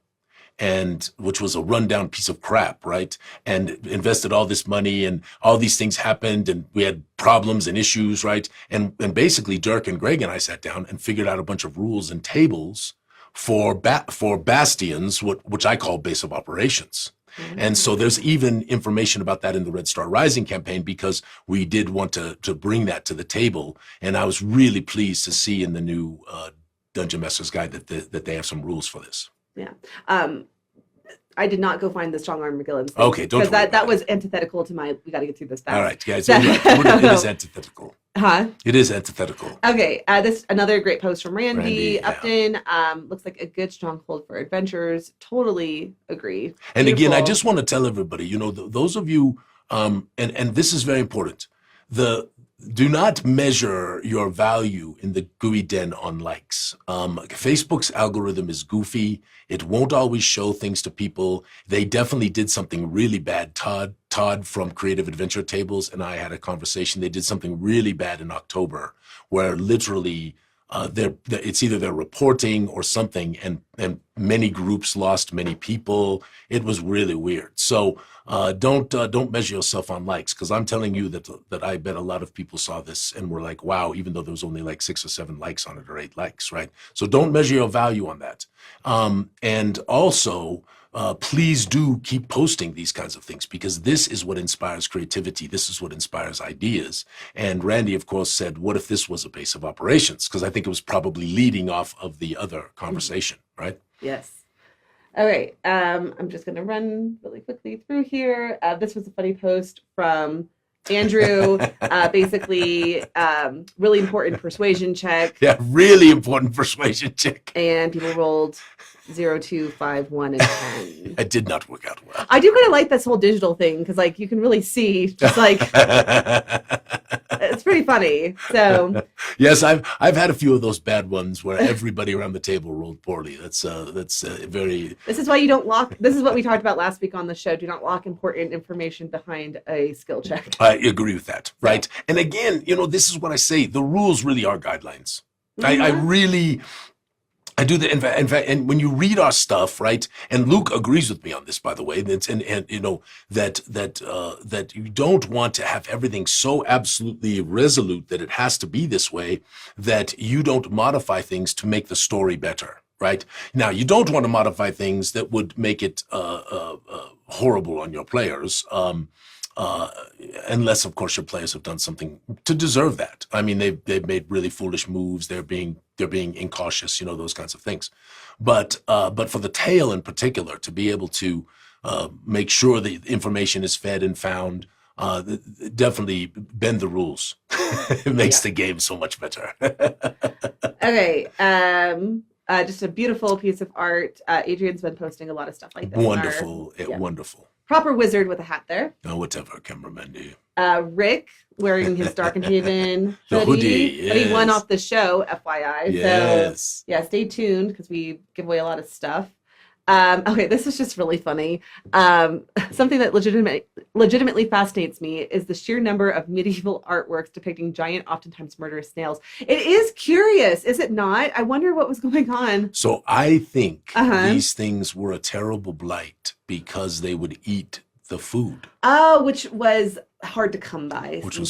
and which was a rundown piece of crap, right? And invested all this money, and all these things happened, and we had problems and issues, right? And basically, Dirk and Greg and I sat down and figured out a bunch of rules and tables for bastions, which I call base of operations. And so there's even information about that in the Red Star Rising campaign, because we did want to bring that to the table. And I was really pleased to see in the new Dungeon Master's Guide that they have some rules for this. Yeah. I did not go find the Strong Arm McGillans. Okay, don't worry because that about was antithetical to my, we got to get through this fast. All right, guys, you're right. It is antithetical. Huh? It is antithetical. Okay, this another great post from Randy yeah. Upton. Looks like a good stronghold for adventurers. Totally agree. And Beautiful. again, I just want to tell everybody, those of you, and this is very important, do not measure your value in the Gooey Den on likes. Facebook's algorithm is goofy. It won't always show things to people. They definitely did something really bad. Todd from Creative Adventure Tables and I had a conversation. They did something really bad in October, where literally it's either they're reporting or something, and many groups lost many people. It was really weird. So don't measure yourself on likes, because I'm telling you that I bet a lot of people saw this and were like, wow, even though there was only like 6 or 7 likes on it, or 8 likes, right? So don't measure your value on that. And also, please do keep posting these kinds of things, because this is what inspires creativity. This is what inspires ideas. And Randy, of course, said, what if this was a base of operations? Because I think it was probably leading off of the other conversation, right? Yes. All right. I'm just going to run really quickly through here. This was a funny post from Andrew. Basically, really important persuasion check. Yeah, really important persuasion check. And people rolled 0, 2, 5, 1, and 10. It did not work out well. I do kind of like this whole digital thing, because like you can really see, just like it's pretty funny. So yes, I've had a few of those bad ones where everybody around the table rolled poorly. That's very. This is why you don't lock. This is what we talked about last week on the show. Do not lock important information behind a skill check. I agree with that, right? And again, this is what I say. The rules really are guidelines. Mm-hmm. I do that. In fact, and when you read our stuff, right? And Luke agrees with me on this, by the way. That you don't want to have everything so absolutely resolute that it has to be this way, that you don't modify things to make the story better, right? Now, you don't want to modify things that would make it horrible on your players. Unless, of course, your players have done something to deserve that. I mean, they've made really foolish moves. They're being incautious, those kinds of things. But for the tale in particular, to be able to make sure the information is fed and found, definitely bend the rules. It makes the game so much better. Okay. Just a beautiful piece of art. Adrian's been posting a lot of stuff like this. Wonderful. Wonderful. Proper wizard with a hat there. Oh, whatever, cameraman. Rick wearing his Darkenhaven the hoodie. Yes. And he won off the show, FYI. Yes. So, yeah, stay tuned, because we give away a lot of stuff. Okay, this is just really funny. Something that legitimately fascinates me is the sheer number of medieval artworks depicting giant, oftentimes murderous snails. It is curious, is it not? I wonder what was going on. So I think these things were a terrible blight because they would eat the food. Oh, which was hard to come by. Okay.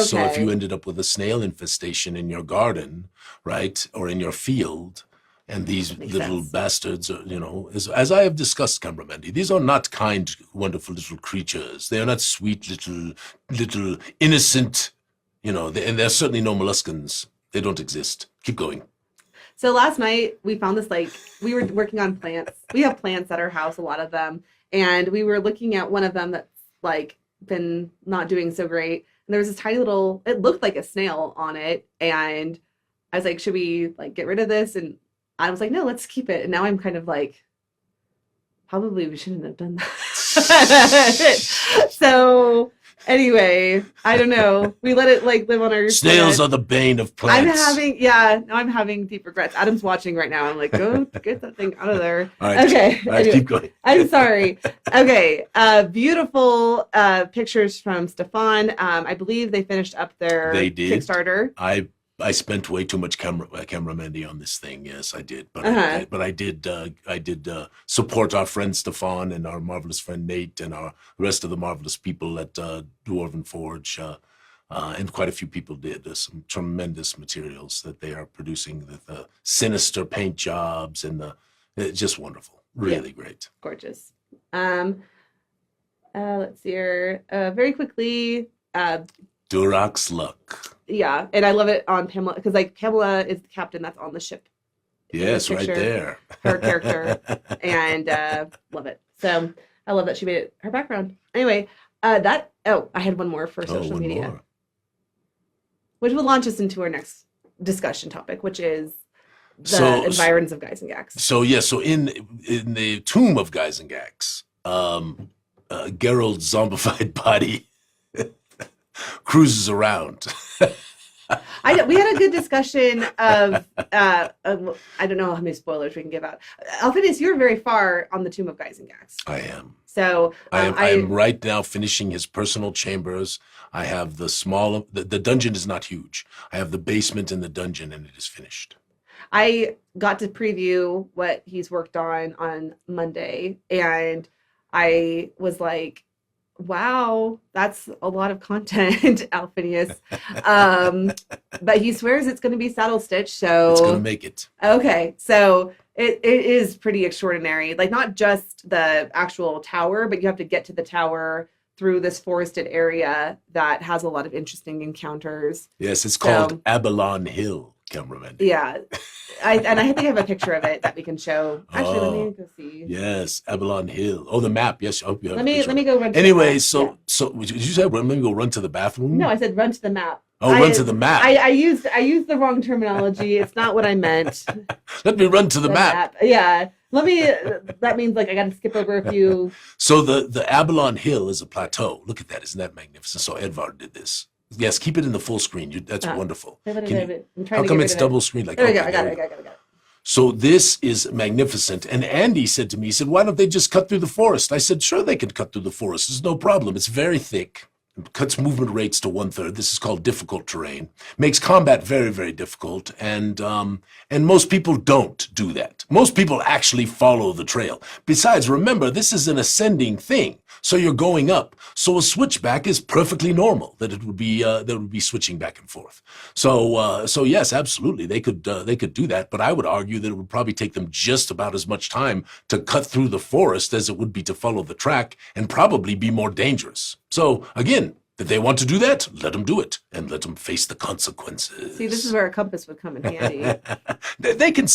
So if you ended up with a snail infestation in your garden, right, or in your field, and these little bastards, as I have discussed, Cameramandy, these are not kind, wonderful little creatures. They are not sweet little innocent, and there's certainly no molluskins. They don't exist. Keep going. So last night we found this, we were working on plants. We have plants at our house, a lot of them. And we were looking at one of them that's been not doing so great. And there was this tiny little, it looked like a snail on it. And I was like, should we get rid of this? And I was like, no, let's keep it. And now I'm kind of probably we shouldn't have done that. So Anyway, I don't know. We let it like live on our Snails planet. are the bane of plants. I'm having deep regrets. Adam's watching right now. I'm like, go get that thing out of there. All right, Okay. all right, Anyway, keep going. I'm sorry. Okay. Beautiful pictures from Stefan. I believe they finished up their They did. Kickstarter. I spent way too much camera Mandy on this thing. Yes, I did. But I did support our friend Stefan and our marvelous friend Nate and our rest of the marvelous people at Dwarven Forge. And quite a few people did. There's some tremendous materials that they are producing. The sinister paint jobs and it's just wonderful. Really great. Gorgeous. Let's see here. Very quickly. Durock's Luck. Yeah, and I love it on Pamela because like Pamela is the captain that's on the ship. Yes, right there. Her character, and love it. So I love that she made it her background. Anyway, I had one more for social media, which will launch us into our next discussion topic, which is the environs of Gyzaengaxx. So in the tomb of Gyzaengaxx, Geralt's zombified body cruises around. We had a good discussion of I don't know how many spoilers we can give out. Alphinius, you're very far on the tomb of Gyzaengaxx. I am. So I am right now finishing his personal chambers. I have the dungeon is not huge. I have the basement and the dungeon, and it is finished. I got to preview what he's worked on Monday, and I was like, wow, that's a lot of content, Alphinius. But he swears it's going to be saddle stitch, so it's going to make it. Okay, so it is pretty extraordinary. Like not just the actual tower, but you have to get to the tower through this forested area that has a lot of interesting encounters. Yes, it's called Abalon Hill, cameraman. Yeah, I think I have a picture of it that we can show. Actually, let me go see. Yes, Abalon Hill. Oh, the map. Yes, I hope you have. Let me go run. Anyway, so did you say let me go run to the bathroom? No, I said run to the map. Oh, run to the map. I used the wrong terminology. It's not what I meant. Let me run to the map. Yeah. That means like I got to skip over a few. So the Abalon Hill is a plateau. Look at that. Isn't that magnificent? So Edvard did this. Yes, keep it in the full screen. That's wonderful. How come it's double screen? Like, there we go. I got it. So this is magnificent. And Andy said to me, he said, why don't they just cut through the forest? I said, sure, they can cut through the forest. There's no problem. It's very thick. It cuts movement rates to 1/3. This is called difficult terrain. Makes combat very, very difficult. And most people don't do that. Most people actually follow the trail. Besides, remember, this is an ascending thing. So you're going up. So a switchback is perfectly normal. That it would be switching back and forth. So yes, absolutely, they could do that. But I would argue that it would probably take them just about as much time to cut through the forest as it would be to follow the track, and probably be more dangerous. So again, if they want to do that, let them do it, and let them face the consequences. See, this is where a compass would come in handy. They can,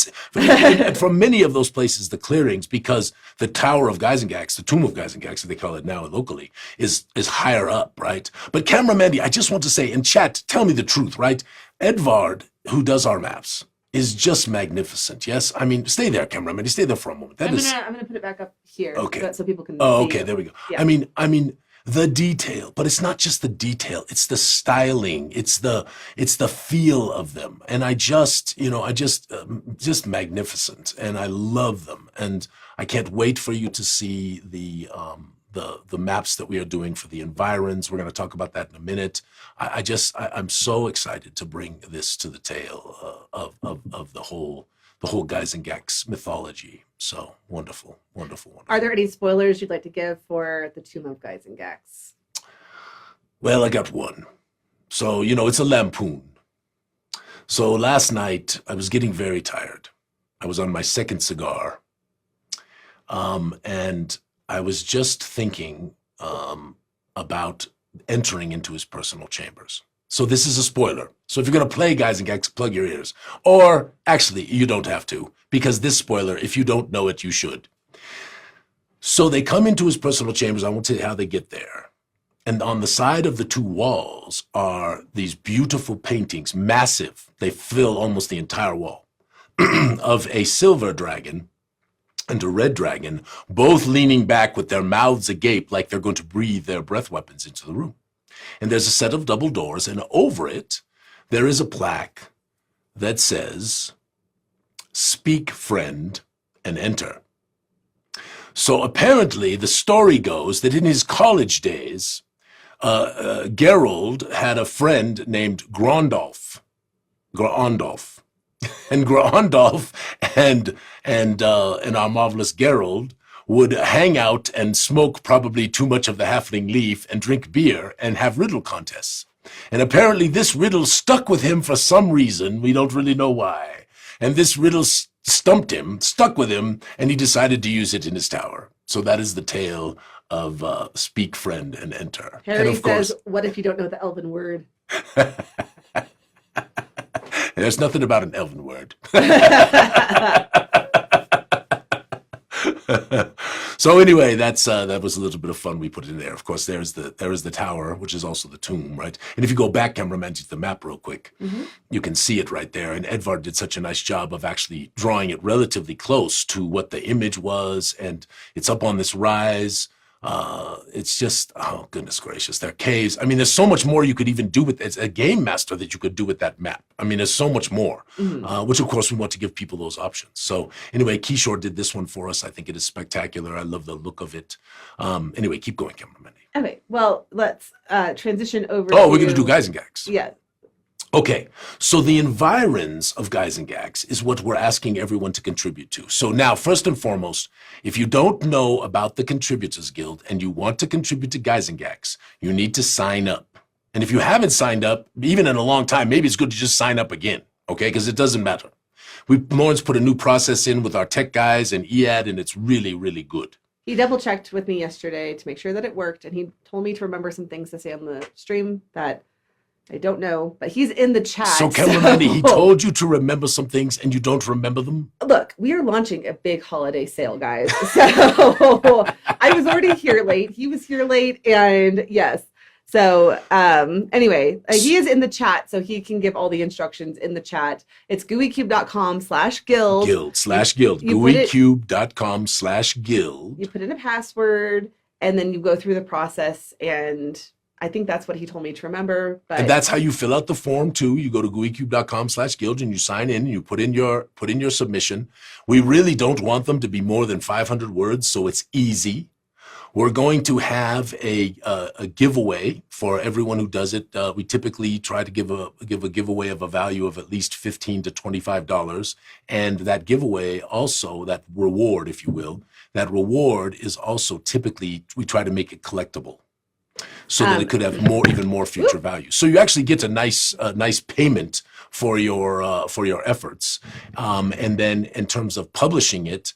from many of those places, the clearings, because the Tower of Gyzaengaxx, the Tomb of Gyzaengaxx, as they call it now locally, is higher up, right? But Camera Mandy, I just want to say, in chat, tell me the truth, right? Edvard, who does our maps, is just magnificent. Yes, I mean, stay there, Camera Mandy, stay there for a moment. I'm gonna put it back up here, okay, so people can. Oh, see okay, it. there we go. Yeah. I mean. The detail, but it's not just the detail, it's the styling, it's the feel of them. And just magnificent. And I love them. And I can't wait for you to see the maps that we are doing for the environs. We're going to talk about that in a minute. I'm so excited to bring this to the tale of the whole Gyzaengaxx mythology. So wonderful. Are there any spoilers you'd like to give for the Tomb of Gyzaengaxx? Well, I got one. So, it's a lampoon. So last night I was getting very tired. I was on my second cigar. And I was just thinking about entering into his personal chambers. So this is a spoiler. So if you're going to play Gyzaengaxx, plug your ears. Or actually, you don't have to, because this spoiler, if you don't know it, you should. So they come into his personal chambers. I won't tell you how they get there. And on the side of the two walls are these beautiful paintings, massive. They fill almost the entire wall, of a silver dragon and a red dragon, both leaning back with their mouths agape like they're going to breathe their breath weapons into the room. And there's a set of double doors, and over it, there is a plaque that says, "Speak, friend, and enter." So apparently, the story goes that in his college days, Gerald had a friend named Grondolf. And Grondolf and our marvelous Gerald would hang out and smoke probably too much of the halfling leaf and drink beer and have riddle contests. And apparently this riddle stuck with him for some reason. We don't really know why. And this riddle stuck with him, and he decided to use it in his tower. So that is the tale of Speak, Friend, and Enter. Harry and says, what if you don't know the elven word? There's nothing about an elven word. So anyway, that was a little bit of fun we put in there. Of course, there is the tower, which is also the tomb, right? And if you go back, cameraman, to the map real quick, you can see it right there. And Edvard did such a nice job of actually drawing it relatively close to what the image was, and it's up on this rise. It's just, oh, goodness gracious, there are caves. I mean, there's so much more you could even do with it. As a game master that you could do with that map. I mean, there's so much more, which of course we want to give people those options. So anyway, Kishore did this one for us. I think it is spectacular. I love the look of it. Anyway, keep going, cameraman. Okay, well, let's transition over we're going to do Gyzaengaxx. Yeah. Okay, so the environs of Gyzaengaxx is what we're asking everyone to contribute to. So now, first and foremost, if you don't know about the Contributors Guild and you want to contribute to Gyzaengaxx, you need to sign up. And if you haven't signed up, even in a long time, maybe it's good to just sign up again, okay? Because it doesn't matter. Lawrence put a new process in with our tech guys and EAD, and it's really, really good. He double checked with me yesterday to make sure that it worked, and he told me to remember some things to say on the stream that I don't know, but he's in the chat. So, cameraman, he told you to remember some things and you don't remember them? Look, we are launching a big holiday sale, guys. So I was already here late. He was here late, and yes. So anyway, he is in the chat, so he can give all the instructions in the chat. It's gooeycube.com/guild. Guild/guild. gooeycube.com/guild. You put in a password, and then you go through the process, and I think that's what he told me to remember. But and that's how you fill out the form too. You go to gooeycube.com/guild and you sign in and you put in your submission. We really don't want them to be more than 500 words, so it's easy. We're going to have a giveaway for everyone who does it. We typically try to give a giveaway of a value of at least $15 to $25, and that giveaway also, that reward, if you will, that reward is also typically, we try to make it collectible, so that it could have even more future value. So you actually get a nice payment for your efforts. And then in terms of publishing it,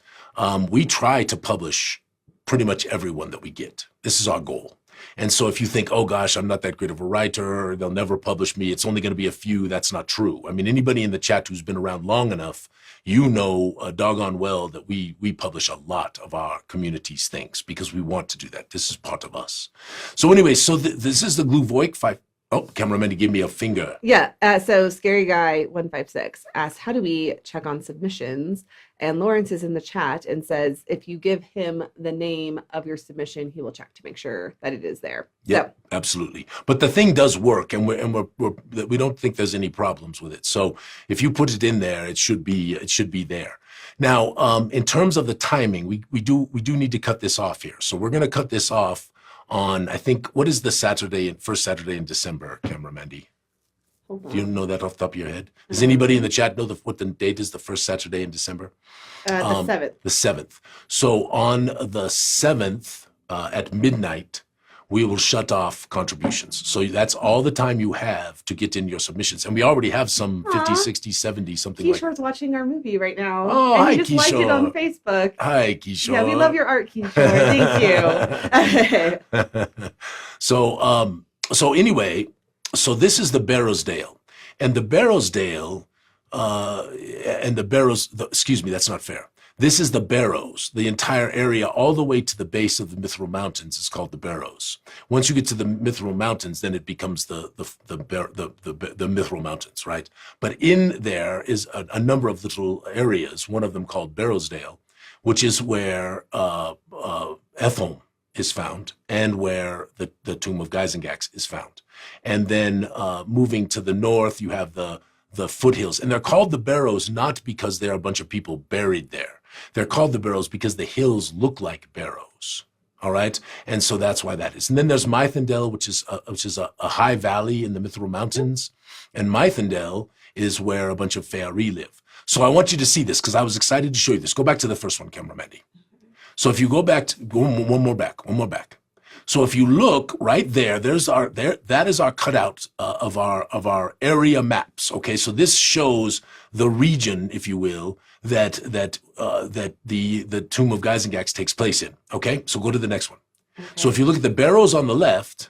we try to publish pretty much everyone that we get. This is our goal. And so if you think, oh gosh, I'm not that great of a writer, they'll never publish me, it's only going to be a few, that's not true. I mean, anybody in the chat who's been around long enough, you know doggone well that we publish a lot of our community's things because we want to do that. This is part of us. So anyway, so this is the Glue Voik 5. Oh, cameraman, he gave me a finger. Yeah, so Scary Guy 156 asks, how do we check on submissions? And Lawrence is in the chat and says, if you give him the name of your submission, he will check to make sure that it is there. Yeah, so. Absolutely. But the thing does work, and we don't think there's any problems with it. So if you put it in there, it should be there. Now, in terms of the timing, we do need to cut this off here. So we're going to cut this off on, I think, what is the first Saturday in December, Camera Mandy? Do you know that off the top of your head? Does anybody in the chat know what the date is, the first Saturday in December? The 7th. The 7th. So on the 7th at midnight, we will shut off contributions. So that's all the time you have to get in your submissions. And we already have some 50, 60, 70, something like that. Kishore's watching our movie right now. Oh, and hi, he just liked it on Facebook. Hi, Kishore. Yeah, we love your art, Kishore. Thank you. So anyway, so this is the Barrowsdale. And the Barrowsdale, excuse me, that's not fair. This is the Barrows. The entire area, all the way to the base of the Mithril Mountains, is called the Barrows. Once you get to the Mithril Mountains, then it becomes the Mithril Mountains, right? But in there is a number of little areas. One of them called Barrowsdale, which is where Ethel is found and where the tomb of Gyzaengaxx is found. And then moving to the north, you have the foothills. And they're called the Barrows not because there are a bunch of people buried there. They're called the Barrows because the hills look like barrows. All right. And so that's why that is. And then there's Mythendale, which is a high valley in the Mithril Mountains. And Mythendale is where a bunch of Faerie live. So I want you to see this because I was excited to show you this. Go back to the first one, Camera Mandy. So if you go back to one more back. So if you look right there, that is our cutout of our area maps. Okay, so this shows the region, if you will, that the tomb of Gyzaengaxx takes place in. Okay, so go to the next one. Okay. So if you look at the barrows on the left,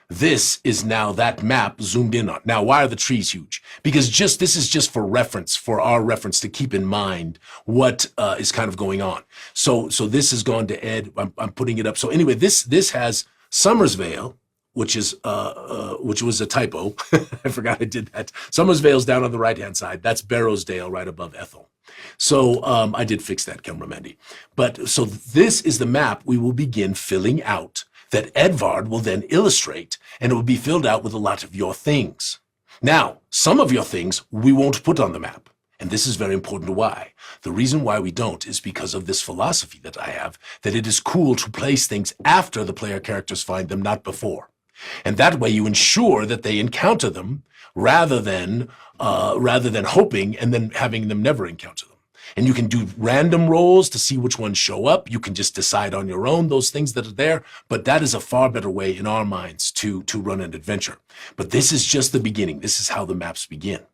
this is now that map zoomed in on. Now, why are the trees huge? Because this is just for our reference to keep in mind what is kind of going on. So this has gone to Ed. I'm putting it up. So anyway, this has Summersvale, which was a typo. I forgot I did that. Summersvale's down on the right-hand side. That's Barrowsdale right above Ethel. So I did fix that, Camera Mandy. But so this is the map we will begin filling out that Edvard will then illustrate, and it will be filled out with a lot of your things. Now, some of your things we won't put on the map, and this is very important to why. The reason why we don't is because of this philosophy that I have, that it is cool to place things after the player characters find them, not before. And that way you ensure that they encounter them rather than hoping and then having them never encounter them. And you can do random rolls to see which ones show up. You can just decide on your own those things that are there. But that is a far better way in our minds to run an adventure. But this is just the beginning. This is how the maps begin.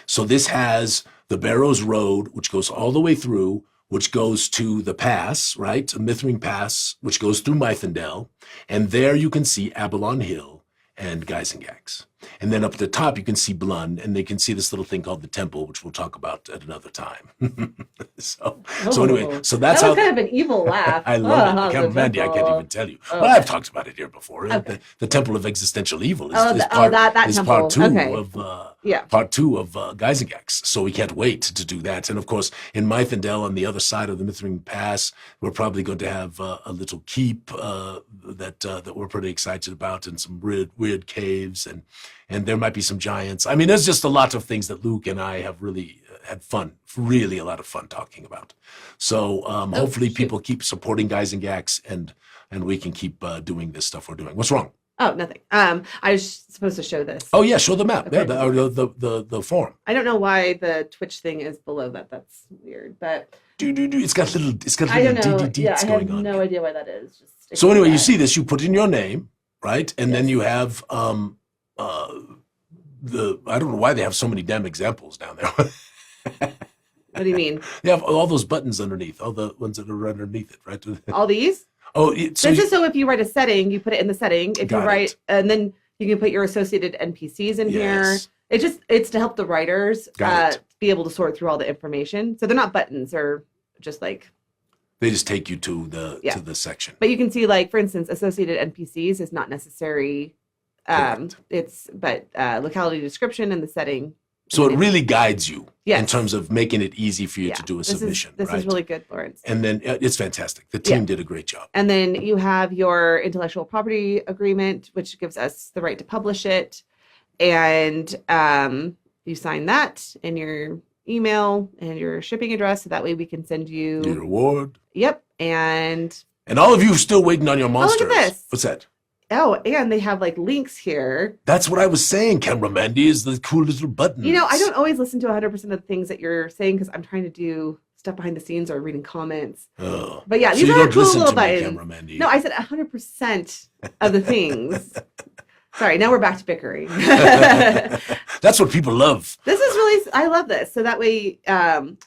So this has the Barrows Road, which goes all the way through, which goes to the pass, right? Mithring Pass, which goes through Mythendale. And there you can see Abalon Hill and Gyzaengaxx. And then up at the top, you can see Blund, and they can see this little thing called the Temple, which we'll talk about at another time. So anyway, so that's that how. was kind of an evil laugh. I love it. Camera Mandy, I can't even tell you. Oh, Well, I've talked about it here before. Okay. The Temple of Existential Evil is, that part two okay. of Gyzaengaxx. So we can't wait to do that. And of course, in Mythendale, on the other side of the Mithring Pass, we're probably going to have a little keep that we're pretty excited about, and some weird caves, and there might be some giants. I mean, there's just a lot of things that Luke and I have really had fun, really a lot of fun talking about. So hopefully people keep supporting Gyzaengaxx, and we can keep doing this stuff we're doing. What's wrong? Oh, nothing. I was supposed to show this. Oh yeah, show the map. Okay. Yeah, the form. I don't know why the Twitch thing is below that. That's weird, but it's got little I don't know. deets I going have on. no idea why that is. Just So anyway, that. you see this. You put in your name, right, and then you have I don't know why they have so many damn examples down there. What do you mean? They have all those buttons underneath, all the ones that are underneath it, right? All these? Oh, so this is so if you write a setting, you put it in the setting. If you write, and then you can put your associated NPCs in here. It's to help the writers be able to sort through all the information. So they're not buttons; they're just like they just take you to the section. But you can see, like, for instance, associated NPCs is not necessary. It's locality description and the setting. So it really guides you in terms of making it easy for you to do a submission. This is really good, Lawrence. And then it's fantastic. The team did a great job. And then you have your intellectual property agreement, which gives us the right to publish it. And you sign that in your email and your shipping address, so that way we can send you your reward. Yep. And all of you still waiting on your monsters. Oh, look at this. What's that? Oh, and they have like links here. That's what I was saying, Camera Mandy, is the cool little buttons. You know, I don't always listen to 100% of the things that you're saying because I'm trying to do stuff behind the scenes or reading comments. Oh. But yeah, so these you are don't cool listen little to me, buttons. Camera Mandy. No, I said 100% of the things. Sorry, now we're back to bickering. That's what people love. This is really, I love this. So that way,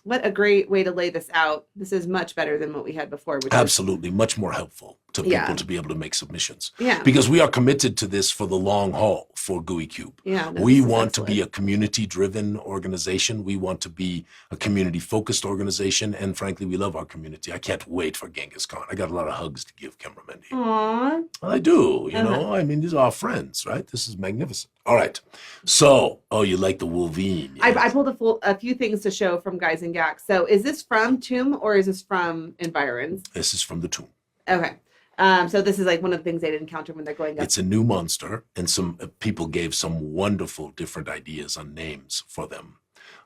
what a great way to lay this out. This is much better than what we had before. Absolutely, much more helpful to people to be able to make submissions. Yeah. Because we are committed to this for the long haul for Gooey Cube. Yeah. We want to be a community-driven organization. We want to be a community-focused organization. And frankly, we love our community. I can't wait for Genghis Khan. I got a lot of hugs to give, Camera Mandy. Aww. Well, I do, you know. I mean, these are our friends, right? This is magnificent. All right. So, you like the Wolverine. Yes. I pulled a few things to show from Gyzaengaxx. So is this from Tomb or is this from Environs? This is from the Tomb. Okay. So this is like one of the things they'd encounter when they're going up. It's a new monster, and some people gave some wonderful different ideas on names for them.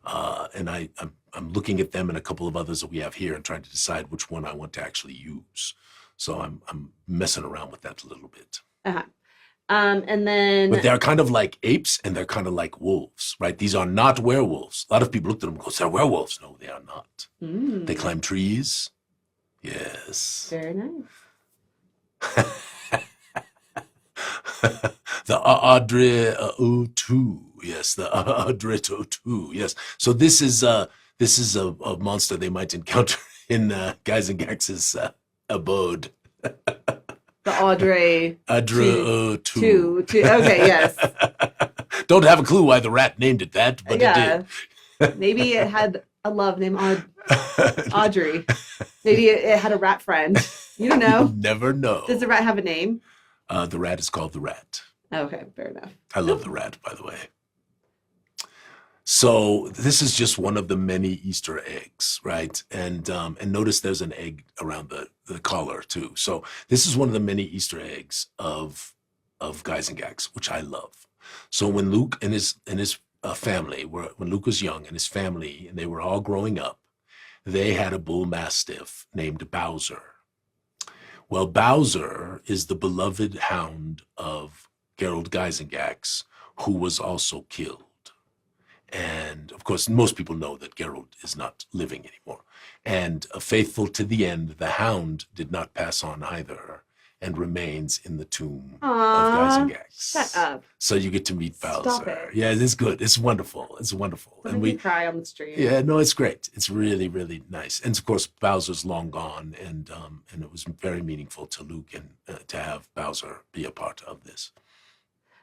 And I'm looking at them and a couple of others that we have here and trying to decide which one I want to actually use. So I'm messing around with that a little bit. Uh-huh. And then... But they're kind of like apes and they're kind of like wolves, right? These are not werewolves. A lot of people looked at them and go, they're werewolves. No, they are not. They climb trees. Yes. Very nice. The Audrey O2. Yes, the Audrey O2. Yes. So this is a monster they might encounter in Gyzaengaxx's abode. The Audrey O2. Okay, yes. Don't have a clue why the rat named it that, but it did. Maybe it had a love named Audrey. Maybe it had a rat friend. You don't know. You never know. Does the rat have a name? The rat is called the rat. Okay, fair enough. I love the rat, by the way. So this is just one of the many Easter eggs, right? And notice there's an egg around the collar too. So this is one of the many Easter eggs of Gyzaengaxx, which I love. So when Luke and his family when Luke was young and his family and they were all growing up, they had a bull mastiff named Bowser. Well, Bowser is the beloved hound of Gerald Gyzaengaxx, who was also killed. And of course, most people know that Gerald is not living anymore. And faithful to the end, the hound did not pass on either and remains in the tomb of Gyzaengaxx. Shut up. So you get to meet Stop Bowser. it. Yeah, it's good. It's wonderful. It's wonderful. And we cry on the stream. Yeah, no, it's great. It's really, really nice. And of course, Bowser's long gone, and it was very meaningful to Luke and to have Bowser be a part of this.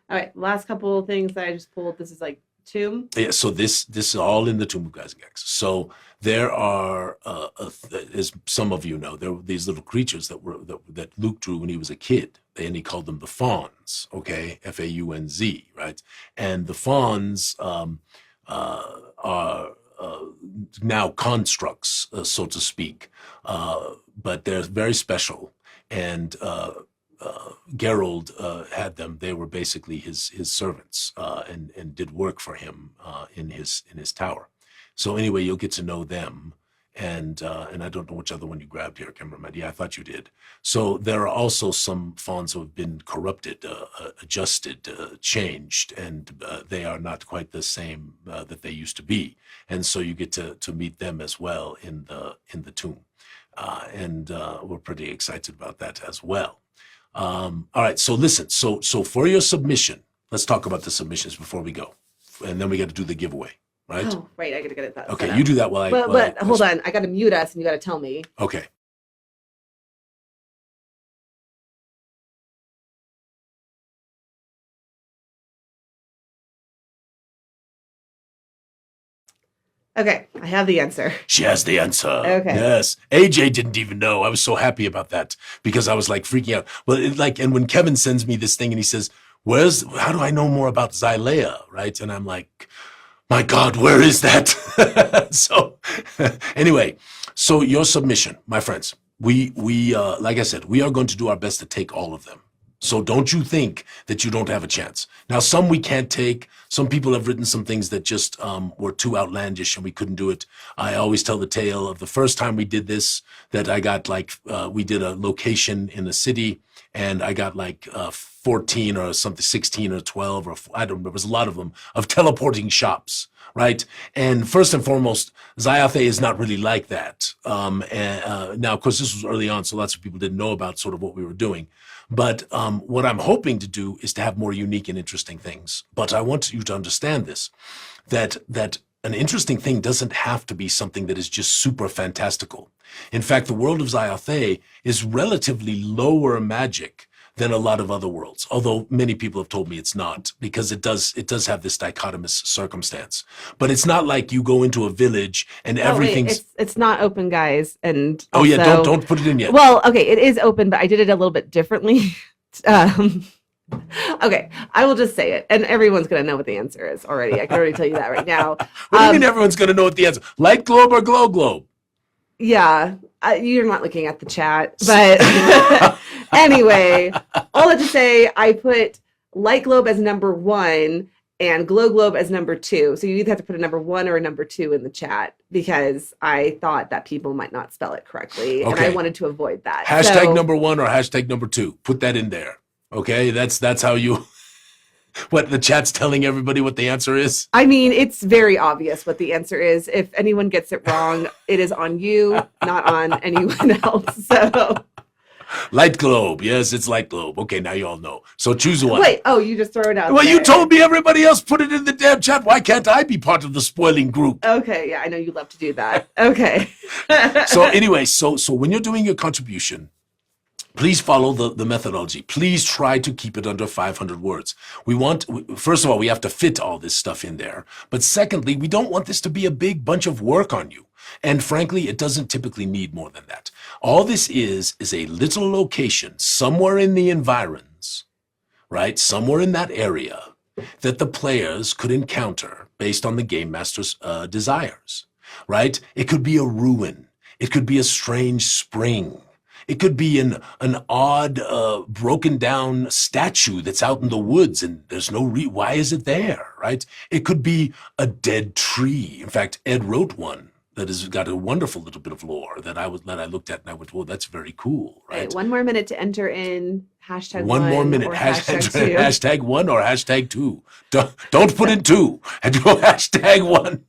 All right, last couple of things that I just pulled. This is like tomb. Yeah, so this is all in the tomb of Gyzaengaxx. So there are, as some of you know, there were these little creatures that Luke drew when he was a kid, and he called them the fauns. Okay, Faunz, right? And the fauns are now constructs, so to speak, but they're very special. And Gerald had them. They were basically his servants and did work for him in his tower. So anyway, you'll get to know them. And I don't know which other one you grabbed here, cameraman. Yeah, I thought you did. So there are also some fauns who have been corrupted, adjusted, changed, and they are not quite the same that they used to be. And so you get to meet them as well in the tomb. And we're pretty excited about that as well. All right, so listen, so for your submission, let's talk about the submissions before we go. And then we got to do the giveaway, right? Oh, right, I got to get it that. Okay, you do that while I... But hold on, I got to mute us and you got to tell me. Okay. Okay, I have the answer. She has the answer. Okay. Yes. AJ didn't even know. I was so happy about that because I was like freaking out. Well, and when Kevin sends me this thing and he says, how do I know more about Zyathé, right? And I'm like, my God, where is that? So anyway, so your submission, my friends, we like I said, we are going to do our best to take all of them. So don't you think that you don't have a chance. Now, some we can't take. Some people have written some things that just were too outlandish and we couldn't do it. I always tell the tale of the first time we did this, that I got we did a location in a city and I got 14 or something, 16 or 12 or I don't remember, there was a lot of them, of teleporting shops, right? And first and foremost, Zyathé is not really like that. Now, of course, this was early on, so lots of people didn't know about sort of what we were doing. But what I'm hoping to do is to have more unique and interesting things. But I want you to understand this, that an interesting thing doesn't have to be something that is just super fantastical. In fact, the world of Zyathé is relatively lower magic than a lot of other worlds, although many people have told me it's not, because it does have this dichotomous circumstance. But it's not like you go into a village and everything's... It's not open, guys. And also, oh yeah, don't put it in yet. Well, okay, it is open, but I did it a little bit differently. Okay, I will just say it, and everyone's going to know what the answer is already. I can already tell you that right now. What do you mean everyone's going to know what the answer? Light globe or glow globe? Yeah, you're not looking at the chat, but Anyway, all that to say, I put Light Globe as number 1 and Glow Globe as number 2. So you either have to put a number 1 or a number 2 in the chat because I thought that people might not spell it correctly. And I wanted to avoid that. Hashtag number 1 or hashtag number 2. Put that in there. Okay, that's how you... What, the chat's telling everybody what the answer is? I mean, it's very obvious what the answer is. If anyone gets it wrong, it is on you, not on anyone else. So... Light Globe. Yes, it's Light Globe. Okay, now you all know. So choose one. Wait, you just throw it out Well, there. you told me everybody else put it in the damn chat. Why can't I be part of the spoiling group? Okay, yeah, I know you love to do that. Okay. So anyway, so when you're doing your contribution, please follow the methodology. Please try to keep it under 500 words. First of all, we have to fit all this stuff in there. But secondly, we don't want this to be a big bunch of work on you. And frankly, it doesn't typically need more than that. All this is a little location somewhere in the environs, right? Somewhere in that area that the players could encounter based on the game master's desires, right? It could be a ruin. It could be a strange spring. It could be an odd, broken down statue that's out in the woods and there's no why is it there, right? It could be a dead tree. In fact, Ed wrote one that has got a wonderful little bit of lore that I looked at and I went, well, that's very cool, right? Right, 1 more minute to enter in hashtag one more minute, or hashtag 2. Hashtag 1 or hashtag 2. Don't put in 2 and go hashtag 1.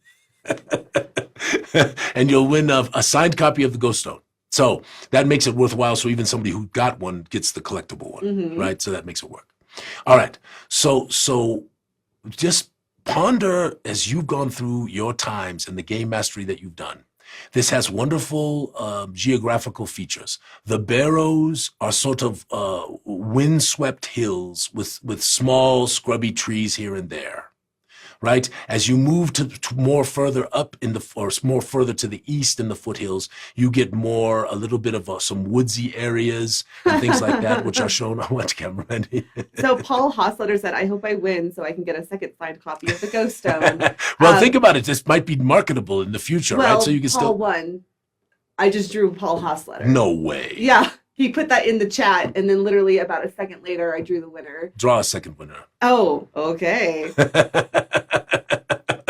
And you'll win a signed copy of the Ghost Stone. So that makes it worthwhile. So even somebody who got one gets the collectible one, right? So that makes it work. All right. So just ponder as you've gone through your times and the game mastery that you've done. This has wonderful geographical features. The Barrows are sort of windswept hills with small scrubby trees here and there. Right? As you move to more further up or more further to the east in the foothills, you get a little bit of some woodsy areas and things like that, which are shown on what camera. So Paul Hossletter said, I hope I win so I can get a second signed copy of the Ghost Stone. Well, think about it. This might be marketable in the future, right? So you can Paul won. I just drew Paul Hossletter. No way. Yeah. He put that in the chat, and then literally about a second later, I drew the winner. Draw a second winner. Oh, okay.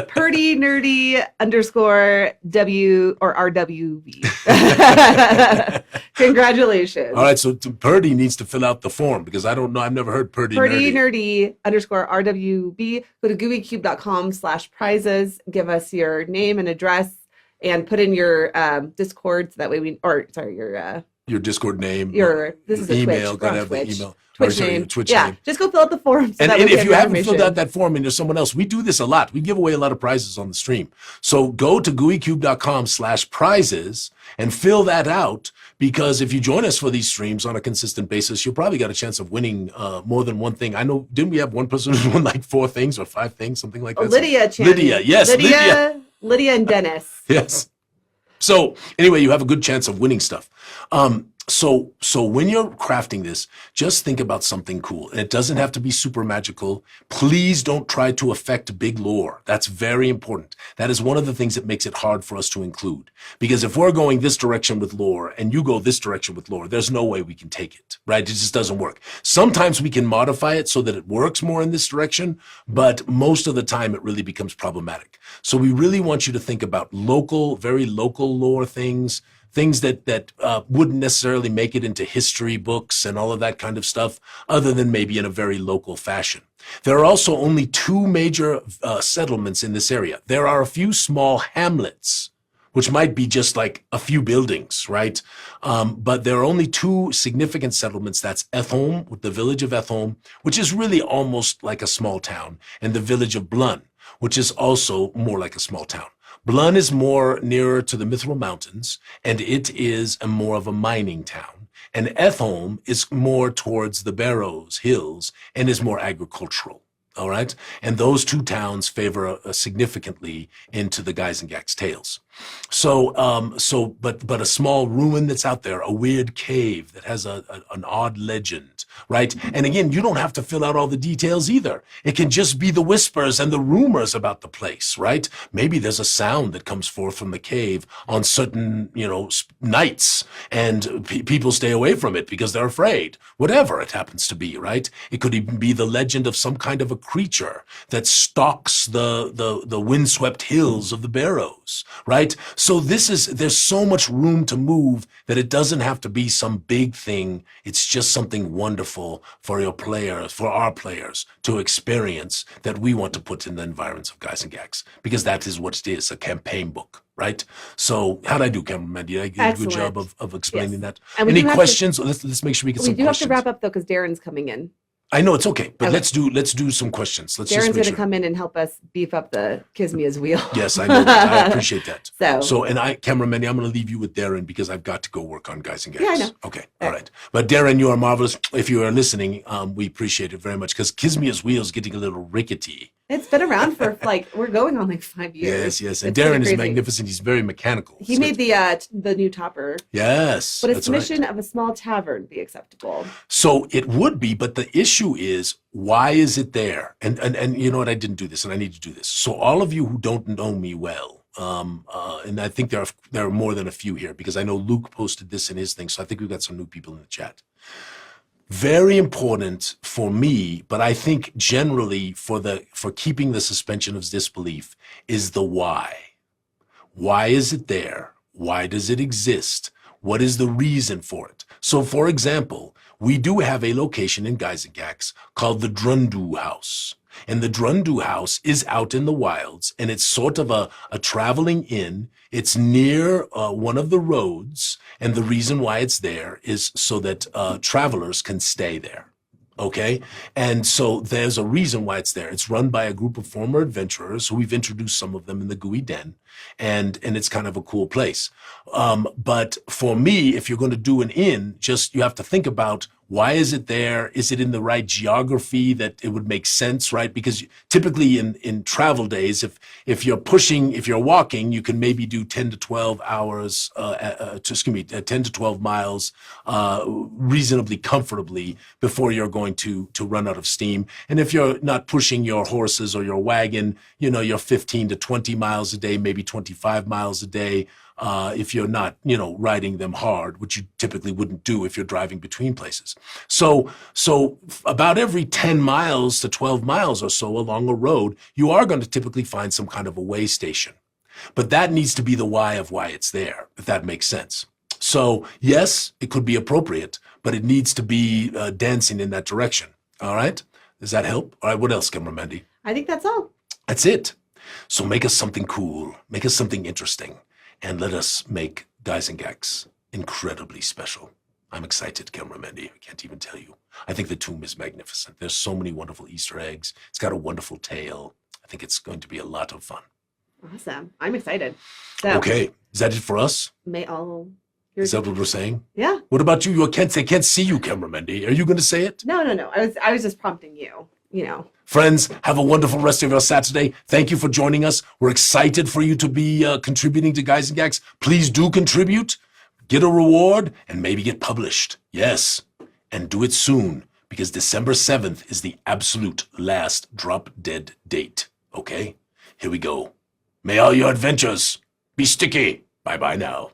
Purdy nerdy _ W or RWV. Congratulations. All right, so Purdy needs to fill out the form because I don't know. I've never heard Purdy nerdy _ RWB. Go to gooeycube.com/prizes. Give us your name and address, and put in your Discord so that way your Discord name, this is a email, Twitch, gotta have the email. Twitch name. Twitch name. Just go fill out the form. And if you haven't filled out that form and there's someone else, we do this a lot. We give away a lot of prizes on the stream. So go to gooeycube.com/prizes and fill that out, because if you join us for these streams on a consistent basis, you'll probably got a chance of winning more than one thing. I know, didn't we have one person who won like 4 things or 5 things, something like that? Lydia. Yes, Lydia. Lydia and Dennis. Yes. So anyway, you have a good chance of winning stuff. So when you're crafting this, just think about something cool. And it doesn't have to be super magical. Please don't try to affect big lore. That's very important. That is one of the things that makes it hard for us to include. Because if we're going this direction with lore and you go this direction with lore, there's no way we can take it, right? It just doesn't work. Sometimes we can modify it so that it works more in this direction, but most of the time it really becomes problematic. So we really want you to think about very local lore things that wouldn't necessarily make it into history books and all of that kind of stuff, other than maybe in a very local fashion. There are also only 2 major settlements in this area. There are a few small hamlets, which might be just like a few buildings, right? But there are only 2 significant settlements. That's Ethholm, with the village of Ethholm, which is really almost like a small town, and the village of Blun, which is also more like a small town. Blun is more nearer to the Mithril Mountains, and it is more of a mining town. And Ethholm is more towards the Barrows Hills and is more agricultural. All right. And those two towns favor significantly into the Gyzaengaxx tales. But a small ruin that's out there, a weird cave that has an odd legend, right? And again, you don't have to fill out all the details either. It can just be the whispers and the rumors about the place, right? Maybe there's a sound that comes forth from the cave on certain, nights, and people stay away from it because they're afraid. Whatever it happens to be, right? It could even be the legend of some kind of a creature that stalks the windswept hills of the Barrows, right? So there's so much room to move that it doesn't have to be some big thing. It's just something wonderful for our players to experience that we want to put in the environments of Gyzaengaxx, because that is what it is, a campaign book, right? So how'd I do, cameraman? Did I do a good job of explaining that? Any questions? Let's make sure we get some questions. We do have to wrap up though, because Darren's coming in. I know it's okay, but let's do some questions. Darren's going to come in and help us beef up the Kismia's wheel. Yes, I know that. I appreciate that. And cameraman, I'm going to leave you with Darren because I've got to go work on Gyzaengaxx. Yeah, I know. Okay, all right. But Darren, you are marvelous. If you are listening, we appreciate it very much, because Kismia's wheel is getting a little rickety. It's been around for we're going on 5 years. Yes. And Darren is magnificent. He's very mechanical. He made the new topper. Yes. Would a submission of a small tavern be acceptable? So it would be, but the issue is, why is it there? And you know what? I didn't do this, and I need to do this. So all of you who don't know me well, and I think there are more than a few here, because I know Luke posted this in his thing. So I think we've got some new people in the chat. Very important for me, but I think generally for keeping the suspension of disbelief, is the why. Why is it there? Why does it exist? What is the reason for it? So, for example, we do have a location in Gyzaengaxx called the Drundu House. And the Drundu House is out in the wilds, and it's sort of a traveling inn. It's near one of the roads, and the reason why it's there is so that travelers can stay there. Okay? And so there's a reason why it's there. It's run by a group of former adventurers who we've introduced some of them in the Gooey Den, and it's kind of a cool place. But for me, if you're going to do an inn, you have to think about, why is it there? Is it in the right geography that it would make sense, right? Because typically in travel days, if you're walking, you can maybe do 10 to 12 hours, 10 to 12 miles reasonably comfortably before you're going to run out of steam. And if you're not pushing your horses or your wagon, you're 15 to 20 miles a day, maybe 25 miles a day. If you're not, riding them hard, which you typically wouldn't do if you're driving between places. So about every 10 miles to 12 miles or so along a road, you are going to typically find some kind of a way station. But that needs to be the why of why it's there, if that makes sense. So yes, it could be appropriate, but it needs to be dancing in that direction. All right? Does that help? All right, what else, Mandy? I think that's all. That's it. So make us something cool. Make us something interesting. And let us make Gyzaengaxx incredibly special. I'm excited, Mandy. I can't even tell you. I think the tomb is magnificent. There's so many wonderful Easter eggs. It's got a wonderful tale. I think it's going to be a lot of fun. Awesome. I'm excited. So, okay. Is that it for us? Is that what we're saying? Yeah. What about you? I can't see you, Mandy. Are you going to say it? No. I was just prompting you. Friends, have a wonderful rest of your Saturday. Thank you for joining us. We're excited for you to be contributing to Gyzaengaxx. Please do contribute, get a reward, and maybe get published. Yes, and do it soon, because December 7th is the absolute last drop-dead date. Okay? Here we go. May all your adventures be sticky. Bye-bye now.